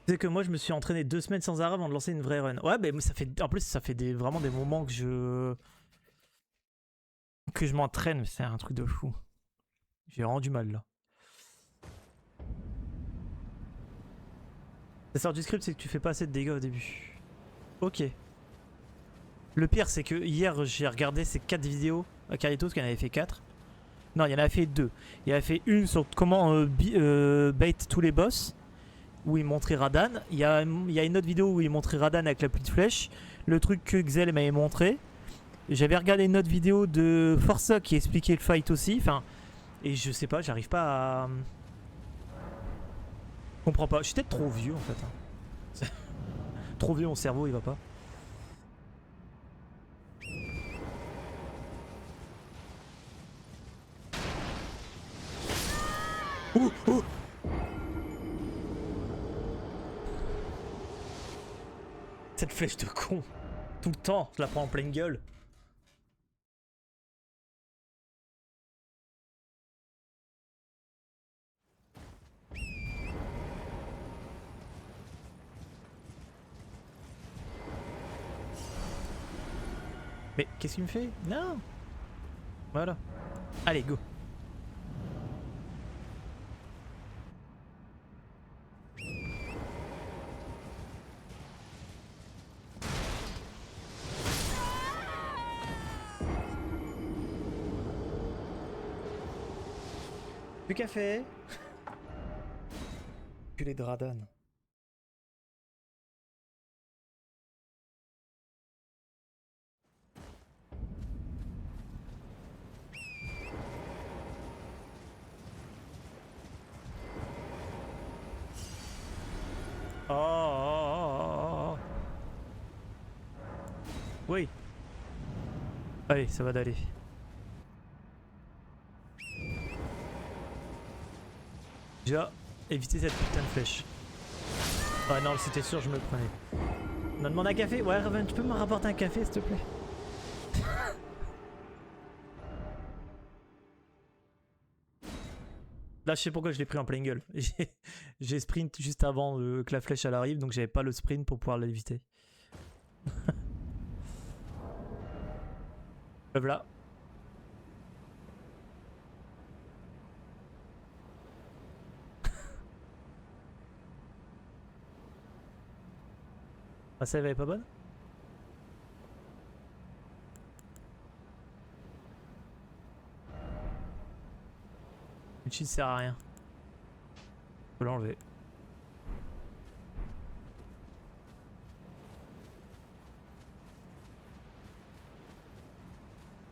C'est que moi je me suis entraîné 2 semaines sans arrêt avant de lancer une vraie run. Ouais, mais ça fait, en plus ça fait vraiment des moments que je m'entraîne. C'est un truc de fou. J'ai vraiment du mal là. La sort du script, c'est que tu fais pas assez de dégâts au début. Ok. Le pire, c'est que hier j'ai regardé ces 4 vidéos à Carlitos, qui en avait fait 4. Non, il en avait fait 2. Il avait fait une sur comment bait tous les boss, où il montrait Radan. Il y a une autre vidéo où il montrait Radan avec la pluie de flèches. Le truc que Xel m'avait montré. J'avais regardé une autre vidéo de Forza qui expliquait le fight aussi. Enfin, et je sais pas, j'arrive pas à... Je comprends pas. Je suis peut-être trop vieux en fait. Trop vieux, mon cerveau il va pas. Ouh, ouh. Cette flèche de con. Tout le temps, je la prends en pleine gueule. Mais qu'est-ce qu'il me fait? Non. Voilà. Allez, go. Du café. Puis les Dradan. Oh. Oui. Allez, ça va d'aller. Déjà, éviter cette putain de flèche. Ah non, c'était sûr, je me le prenais. On a demandé un café? Ouais, Raven, tu peux me rapporter un café, s'il te plaît? Là, je sais pourquoi je l'ai pris en pleine gueule. J'ai sprint juste avant que la flèche elle arrive, donc j'avais pas le sprint pour pouvoir l'éviter. Là. Ah, ça, elle est pas bonne? Le cheat sert à rien. Faut l'enlever.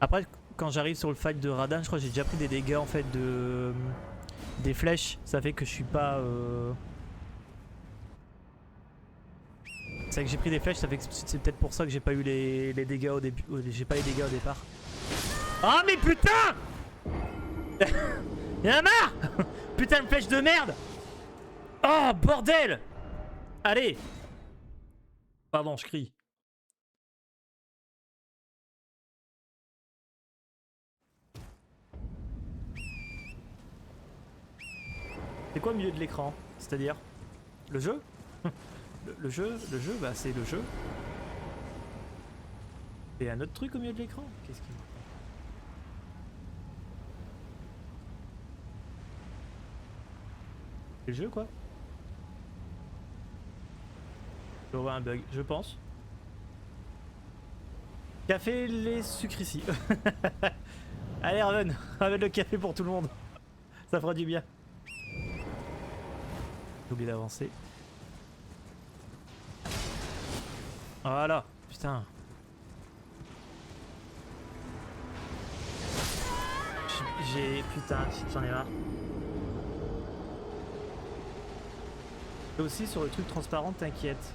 Après, quand j'arrive sur le fight de Radan, je crois que j'ai déjà pris des dégâts en fait de des flèches. Ça fait que je suis pas. C'est vrai que j'ai pris des flèches, ça fait que c'est peut-être pour ça que j'ai pas eu les dégâts au début. J'ai pas les dégâts au départ. Ah mais putain! Y'en a marre! Putain de flèche de merde! Oh bordel! Allez! Pardon, je crie. C'est quoi au milieu de l'écran? C'est-à-dire? Le jeu? le jeu, bah c'est le jeu. Et un autre truc au milieu de l'écran? Qu'est-ce qu'il... C'est le jeu quoi? Je vois un bug, je pense. Café, les sucres ici. Allez Raven, ramène le café pour tout le monde. Ça fera du bien. J'ai oublié d'avancer. Voilà, putain. Putain, j'en ai marre. Et aussi sur le truc transparent, t'inquiète.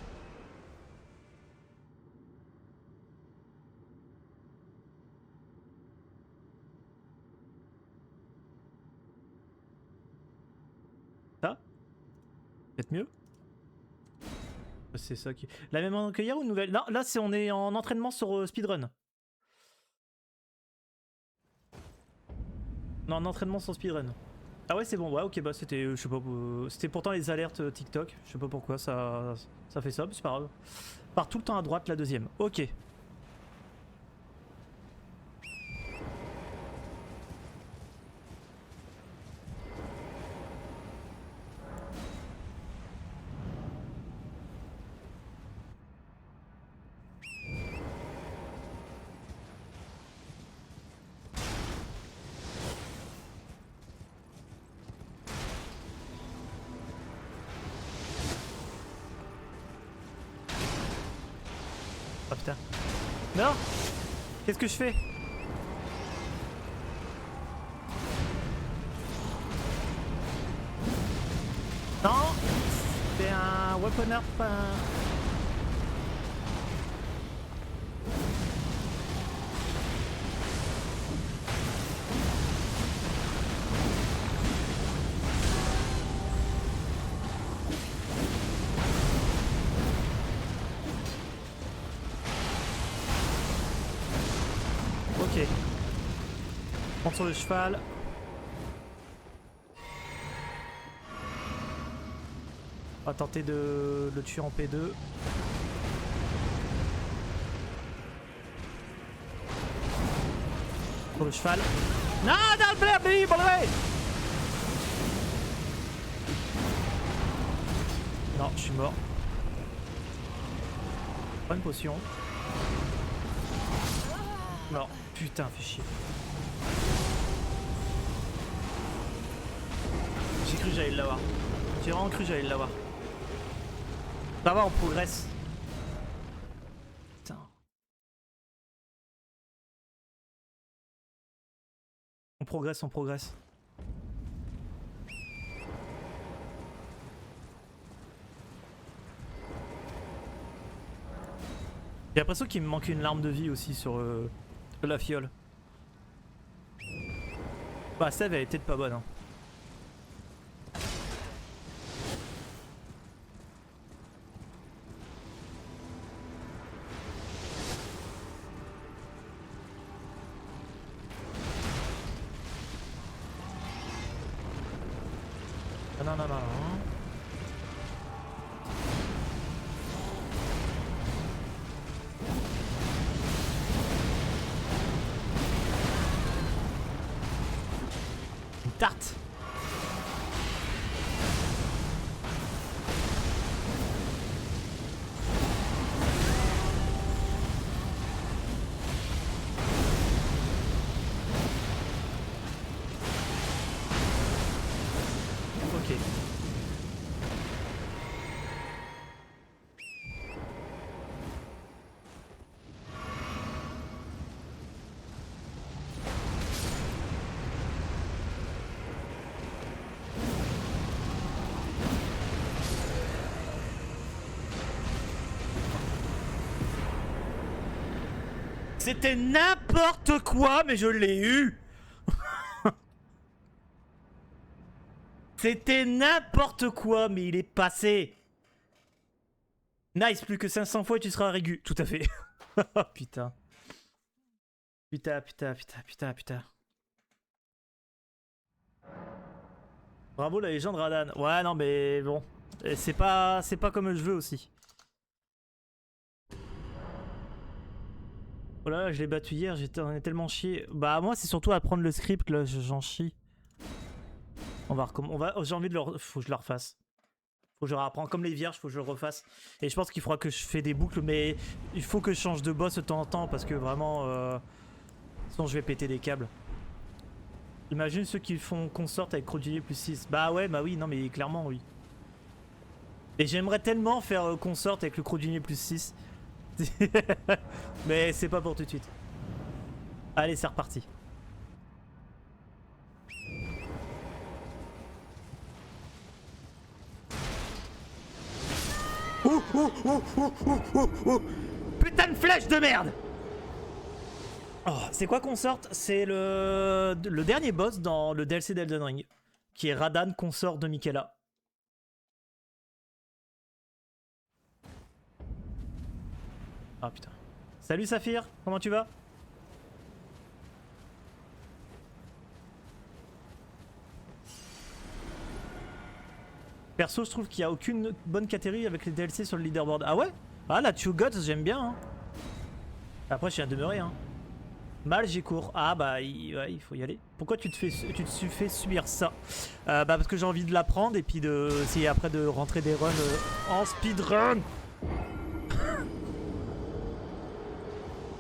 Ça? Peut-être mieux? C'est ça qui... La même que hier ou une nouvelle? Non, là on est en entraînement sur speedrun. Non, en entraînement sur speedrun. Ah ouais c'est bon, ouais ok bah c'était, je sais pas, c'était pourtant les alertes TikTok, je sais pas pourquoi ça fait ça, mais c'est pas grave. Part tout le temps à droite la deuxième, ok. Ah putain. Non! Qu'est-ce que je fais? Non! C'est un weapon up. Ok. Monte sur le cheval. On va tenter de le tuer en P2. Pour le cheval. Non, dans le blé, baby, bon way. Non, je suis mort. Pas une potion. Mort. Putain, fais chier. J'ai cru que j'allais l'avoir. J'ai vraiment cru que j'allais l'avoir. Ça va, on progresse. Putain. On progresse, on progresse. J'ai l'impression qu'il me manque une larme de vie aussi sur la fiole. Bah, Sève, elle est peut-être pas bonne. Hein. Non, non, non, non. Une tarte. Ok. C'était n'importe quoi, mais je l'ai eu. C'était n'importe quoi, mais il est passé. Nice, plus que 500 fois et tu seras régu. Tout à fait. Putain. Putain, putain, putain, putain, putain. Bravo la légende Radan. Ouais, non, mais bon. C'est pas comme je veux aussi. Oh là là, je l'ai battu hier, j'en ai tellement chié. Bah moi c'est surtout apprendre le script là, j'en chie. J'ai envie de le... Faut que je le refasse. Faut que je réapprends comme les vierges, faut que je le refasse. Et je pense qu'il faudra que je fais des boucles, mais il faut que je change de boss de temps en temps parce que vraiment... Sinon je vais péter des câbles. Imagine ceux qui font consort avec Crodunier plus 6. Bah ouais, bah oui, non mais clairement oui. Et j'aimerais tellement faire consort avec le Crodunier plus 6. Mais c'est pas pour tout de suite. Allez, c'est reparti. Putain de flèche de merde! Oh, c'est quoi Consort? C'est le dernier boss dans le DLC d'Elden Ring, qui est Radan, consort de Miquella. Ah putain. Salut Saphir, comment tu vas? Perso, je trouve qu'il n'y a aucune bonne catégorie avec les DLC sur le leaderboard. Ah ouais? Ah la Two Gods, j'aime bien. Hein. Après, je viens de demeurer. Hein. Mal, j'ai cours. Ah bah, ouais, il faut y aller. Pourquoi tu te fais subir ça? Bah parce que j'ai envie de l'apprendre et puis d'essayer après de rentrer des runs en speedrun.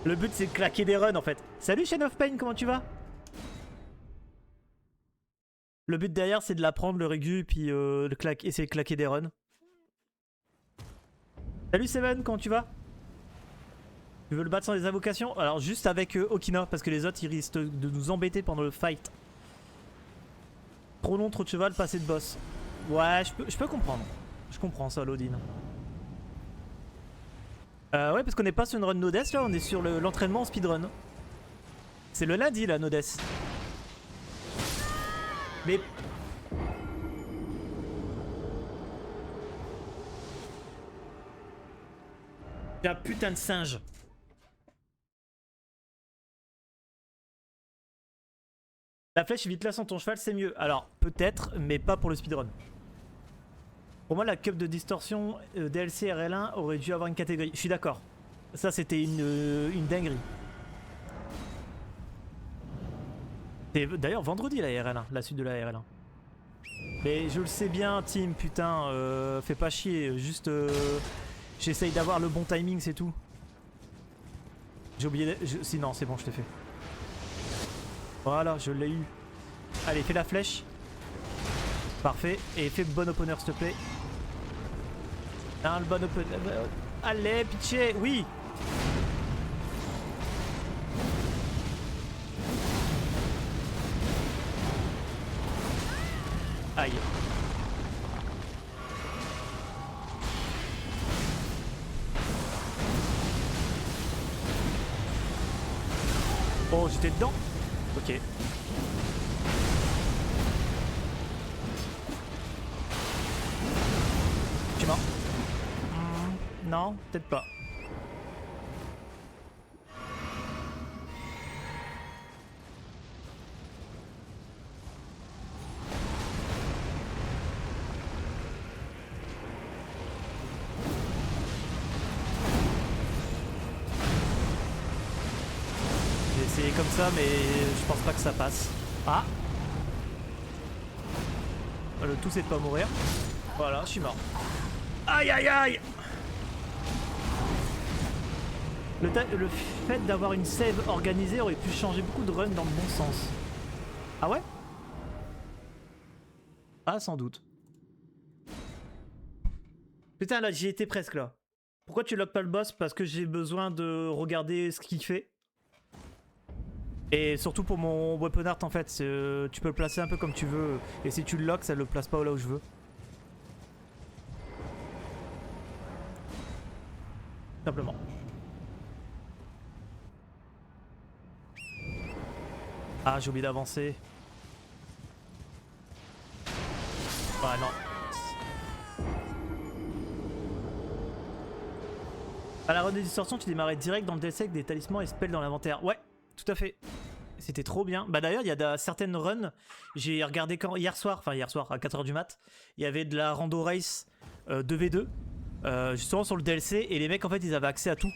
Le but c'est de claquer des runs en fait. Salut Shen of Pain, comment tu vas? Le but derrière c'est de l'apprendre, le régu, puis essayer de claquer des runs. Salut Seven, comment tu vas? Tu veux le battre sans les invocations? Alors juste avec Okina, parce que les autres ils risquent de nous embêter pendant le fight. Trop long, trop de cheval, passer de boss. Ouais, je peux comprendre. Je comprends ça, Lodin. Ouais, parce qu'on n'est pas sur une run Nodes là, on est sur l'entraînement en speedrun. C'est le lundi là, Nodes. Mais... J'ai un putain de singe. La flèche évite là sans ton cheval, c'est mieux. Alors, peut-être, mais pas pour le speedrun. Pour moi, la cup de distorsion DLC RL1 aurait dû avoir une catégorie. Je suis d'accord. Ça, c'était une dinguerie. C'est d'ailleurs vendredi la RL1, la suite de la RL1. Mais je le sais bien, Tim, putain, fais pas chier, juste j'essaye d'avoir le bon timing, c'est tout. J'ai oublié. Si, non, c'est bon, je t'ai fait. Voilà, je l'ai eu. Allez, fais la flèche. Parfait. Et fais bon opener, s'il te plaît. Le bon opener. Allez, pitié, oui. Aïe. Oh, j'étais dedans. Ok. Je suis mort. Non, peut-être pas. J'ai essayé comme ça, mais je pense pas que ça passe. Ah. Le tout c'est de pas mourir. Voilà, je suis mort. Aïe aïe aïe. Le fait d'avoir une save organisée aurait pu changer beaucoup de runs dans le bon sens. Ah ouais? Ah, sans doute. Putain, là, j'y étais presque là. Pourquoi tu lock pas le boss? Parce que j'ai besoin de regarder ce qu'il fait. Et surtout pour mon weapon art, en fait, tu peux le placer un peu comme tu veux. Et si tu le lock, ça le place pas là où je veux. Simplement. Ah, j'ai oublié d'avancer. Ah non. À la run de distorsion, tu démarrais direct dans le DLC avec des talismans et spells dans l'inventaire. Ouais, tout à fait. C'était trop bien. Bah d'ailleurs, il y a certaines runs. J'ai regardé hier soir à 4h du mat, il y avait de la rando race 2v2. Justement sur le DLC, et les mecs en fait ils avaient accès à tout.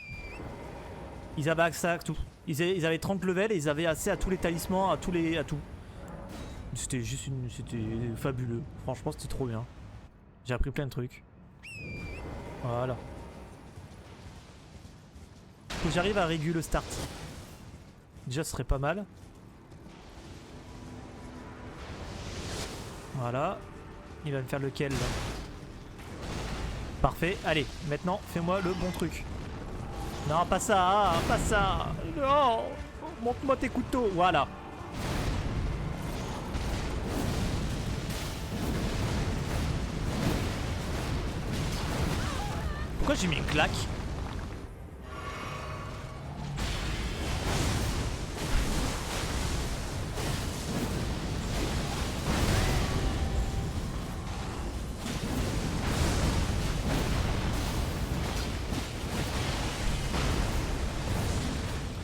Ils avaient accès à tout. Ils avaient 30 levels et ils avaient accès à tous les talismans, à tout. C'était juste c'était fabuleux. Franchement c'était trop bien. J'ai appris plein de trucs. Voilà. Faut que j'arrive à réguler le start. Déjà ce serait pas mal. Voilà. Il va me faire lequel là? Parfait. Allez, maintenant fais-moi le bon truc. Non, pas ça, pas ça. Non. Montre-moi tes couteaux. Voilà. Pourquoi j'ai mis une claque?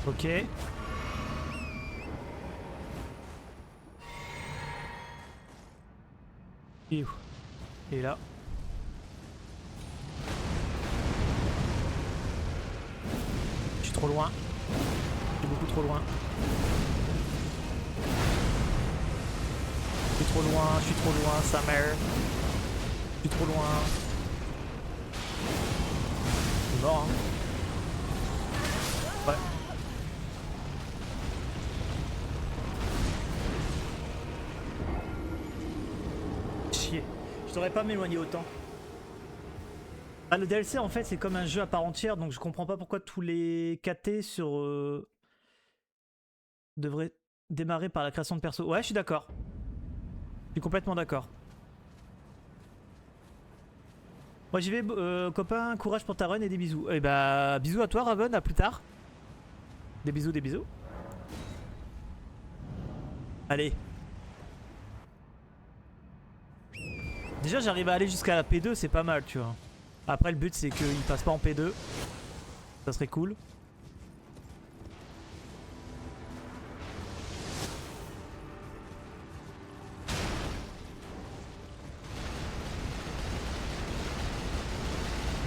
Ok. Et où? Et là. Je suis trop loin. Je suis beaucoup trop loin. Je suis trop loin, sa mère. Je suis trop loin. C'est mort, hein. Ouais. Chier. Je devrais pas m'éloigner autant. Ah, le DLC en fait c'est comme un jeu à part entière, donc je comprends pas pourquoi tous les KT sur devraient démarrer par la création de perso. Ouais, je suis d'accord. Je suis complètement d'accord. Moi j'y vais, copain, courage pour ta run et des bisous. Et bah bisous à toi Raven, à plus tard. Des bisous, des bisous. Allez. Déjà j'arrive à aller jusqu'à la P2, c'est pas mal tu vois. Après le but c'est qu'il passe pas en P2. Ça serait cool.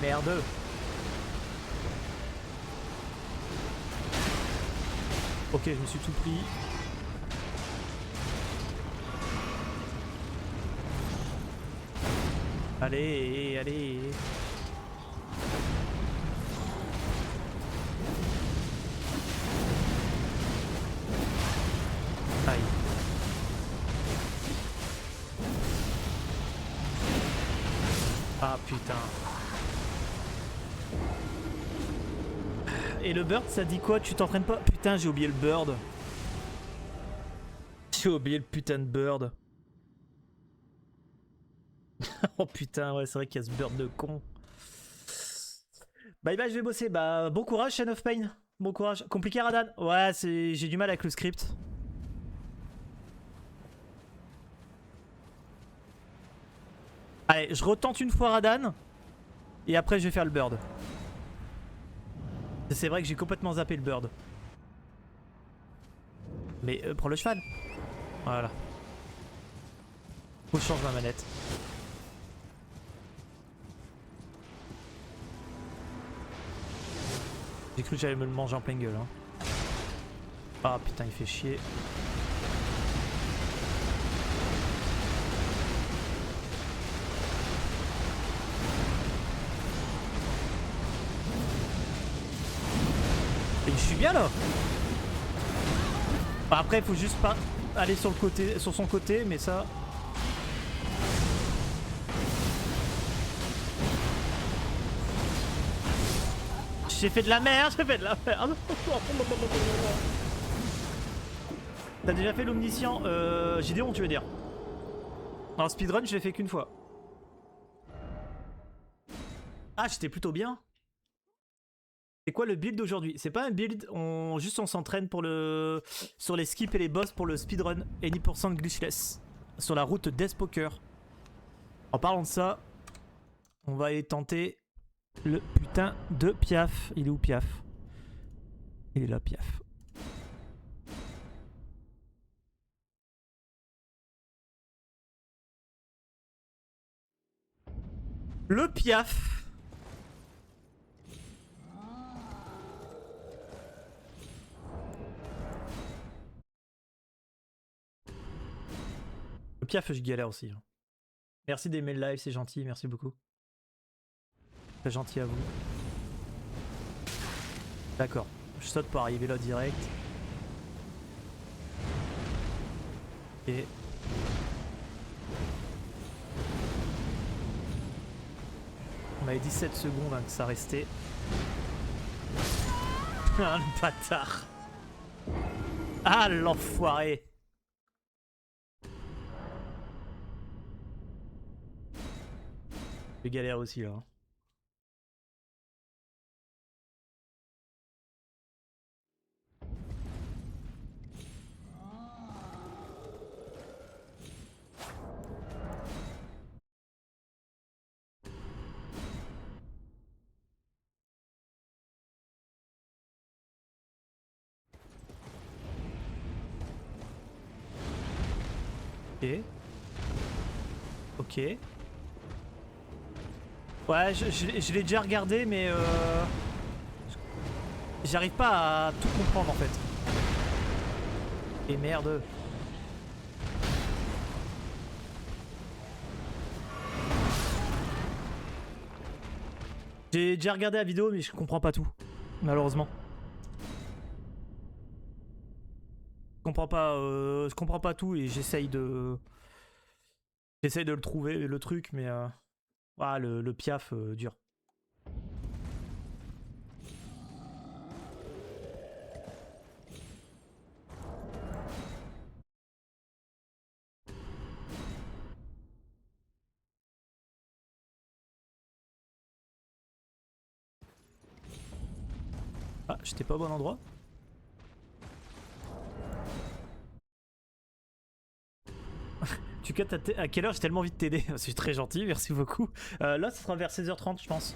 Merde. Ok, je me suis tout pris. Allez, allez. Aïe. Ah putain. Et le bird, ça dit quoi? Tu t'entraînes pas? Putain, j'ai oublié le bird. J'ai oublié le putain de bird. Oh putain, ouais, c'est vrai qu'il y a ce bird de con. Bye bye, je vais bosser. Bah, bon courage, Shen of Pain. Bon courage. Compliqué, Radan. Ouais, j'ai du mal avec le script. Allez, je retente une fois Radan. Et après, je vais faire le bird. C'est vrai que j'ai complètement zappé le bird. Mais prends le cheval. Voilà. Faut que je change ma manette. J'ai cru que j'allais me le manger en pleine gueule. Hein. Ah putain, il fait chier. Et je suis bien là. Bah, après, il faut juste pas aller sur le côté, sur son côté, mais ça. J'ai fait de la merde, j'ai fait de la merde. T'as déjà fait l'omniscient Gideon, tu veux dire? En speedrun, je l'ai fait qu'une fois. Ah, j'étais plutôt bien. C'est quoi le build d'aujourd'hui? C'est pas un build, juste on s'entraîne pour le sur les skips et les boss pour le speedrun Any% glitchless sur la route Death Poker. En parlant de ça, on va aller tenter le putain de Piaf. Il est où Piaf? Il est là Piaf. Le Piaf. Le Piaf, je galère aussi. Merci d'aimer le live, c'est gentil, merci beaucoup. C'est gentil à vous. D'accord, je saute pour arriver là direct. Et... on avait 17 secondes hein, que ça restait. Ah le bâtard. Ah l'enfoiré. Je galère aussi là. Ok. Ok. Ouais, je l'ai déjà regardé, mais j'arrive pas à tout comprendre en fait. Et merde. J'ai déjà regardé la vidéo, mais je comprends pas tout. Malheureusement. Je comprends pas tout et j'essaye de le trouver, le truc, mais ah, le Piaf dur. Ah, j'étais pas au bon endroit. Tu cut à quelle heure? J'ai tellement envie de t'aider. C'est très gentil, merci beaucoup. Là, ce sera vers 16h30, je pense.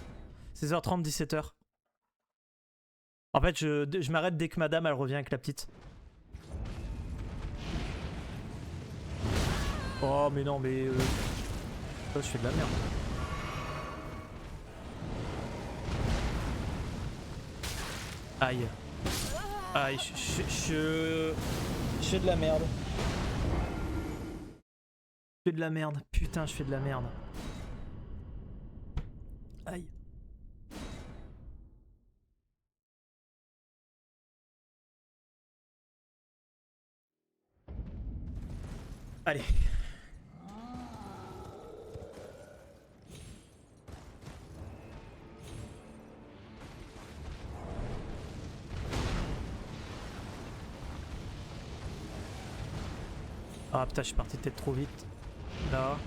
16h30, 17h. En fait, je m'arrête dès que madame, elle revient avec la petite. Oh, mais non, mais... oh, je fais de la merde. Aïe. Aïe, je fais de la merde. Je fais de la merde. Putain, je fais de la merde. Aïe. Allez. Ah putain, je suis parti peut-être trop vite. Là.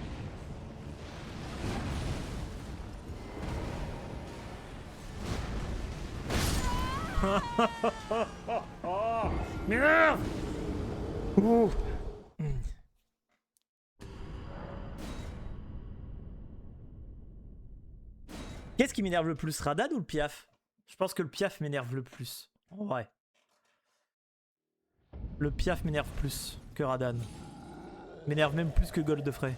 Merde. Ouh. Qu'est-ce qui m'énerve le plus, Radan ou le Piaf? Je pense que le Piaf m'énerve le plus. En vrai. Le Piaf m'énerve plus que Radan. M'énerve même plus que Goldfrey.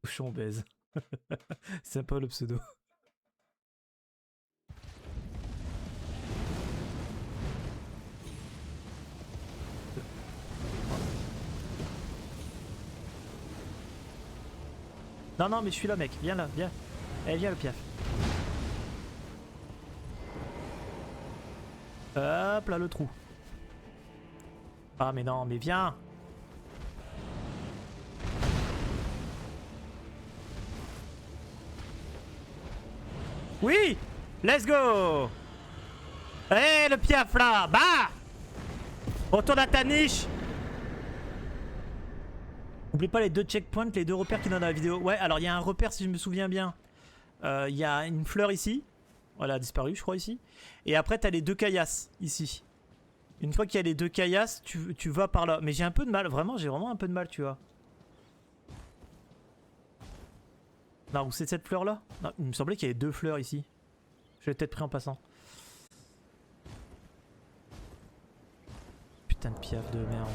Cochon baise. C'est pas le pseudo. Non, non, mais je suis là, mec. Viens là, viens. Allez, viens le Piaf. Hop là, le trou. Ah, mais non, mais viens. Oui. Let's go. Hé, le Piaf là. Bah. Retourne à ta niche. N'oublie pas les 2 checkpoints, les 2 repères qu'il y a dans la vidéo. Ouais, alors il y a un repère si je me souviens bien. Il y a une fleur ici. Elle a disparu, je crois, ici. Et après, t'as les 2 caillasses ici. Une fois qu'il y a les 2 caillasses, tu vas par là. Mais j'ai un peu de mal, vraiment, j'ai vraiment un peu de mal, tu vois. Non, où c'est cette fleur là? Non, il me semblait qu'il y avait 2 fleurs ici. Je l'ai peut-être pris en passant. Putain de Piaf de merde.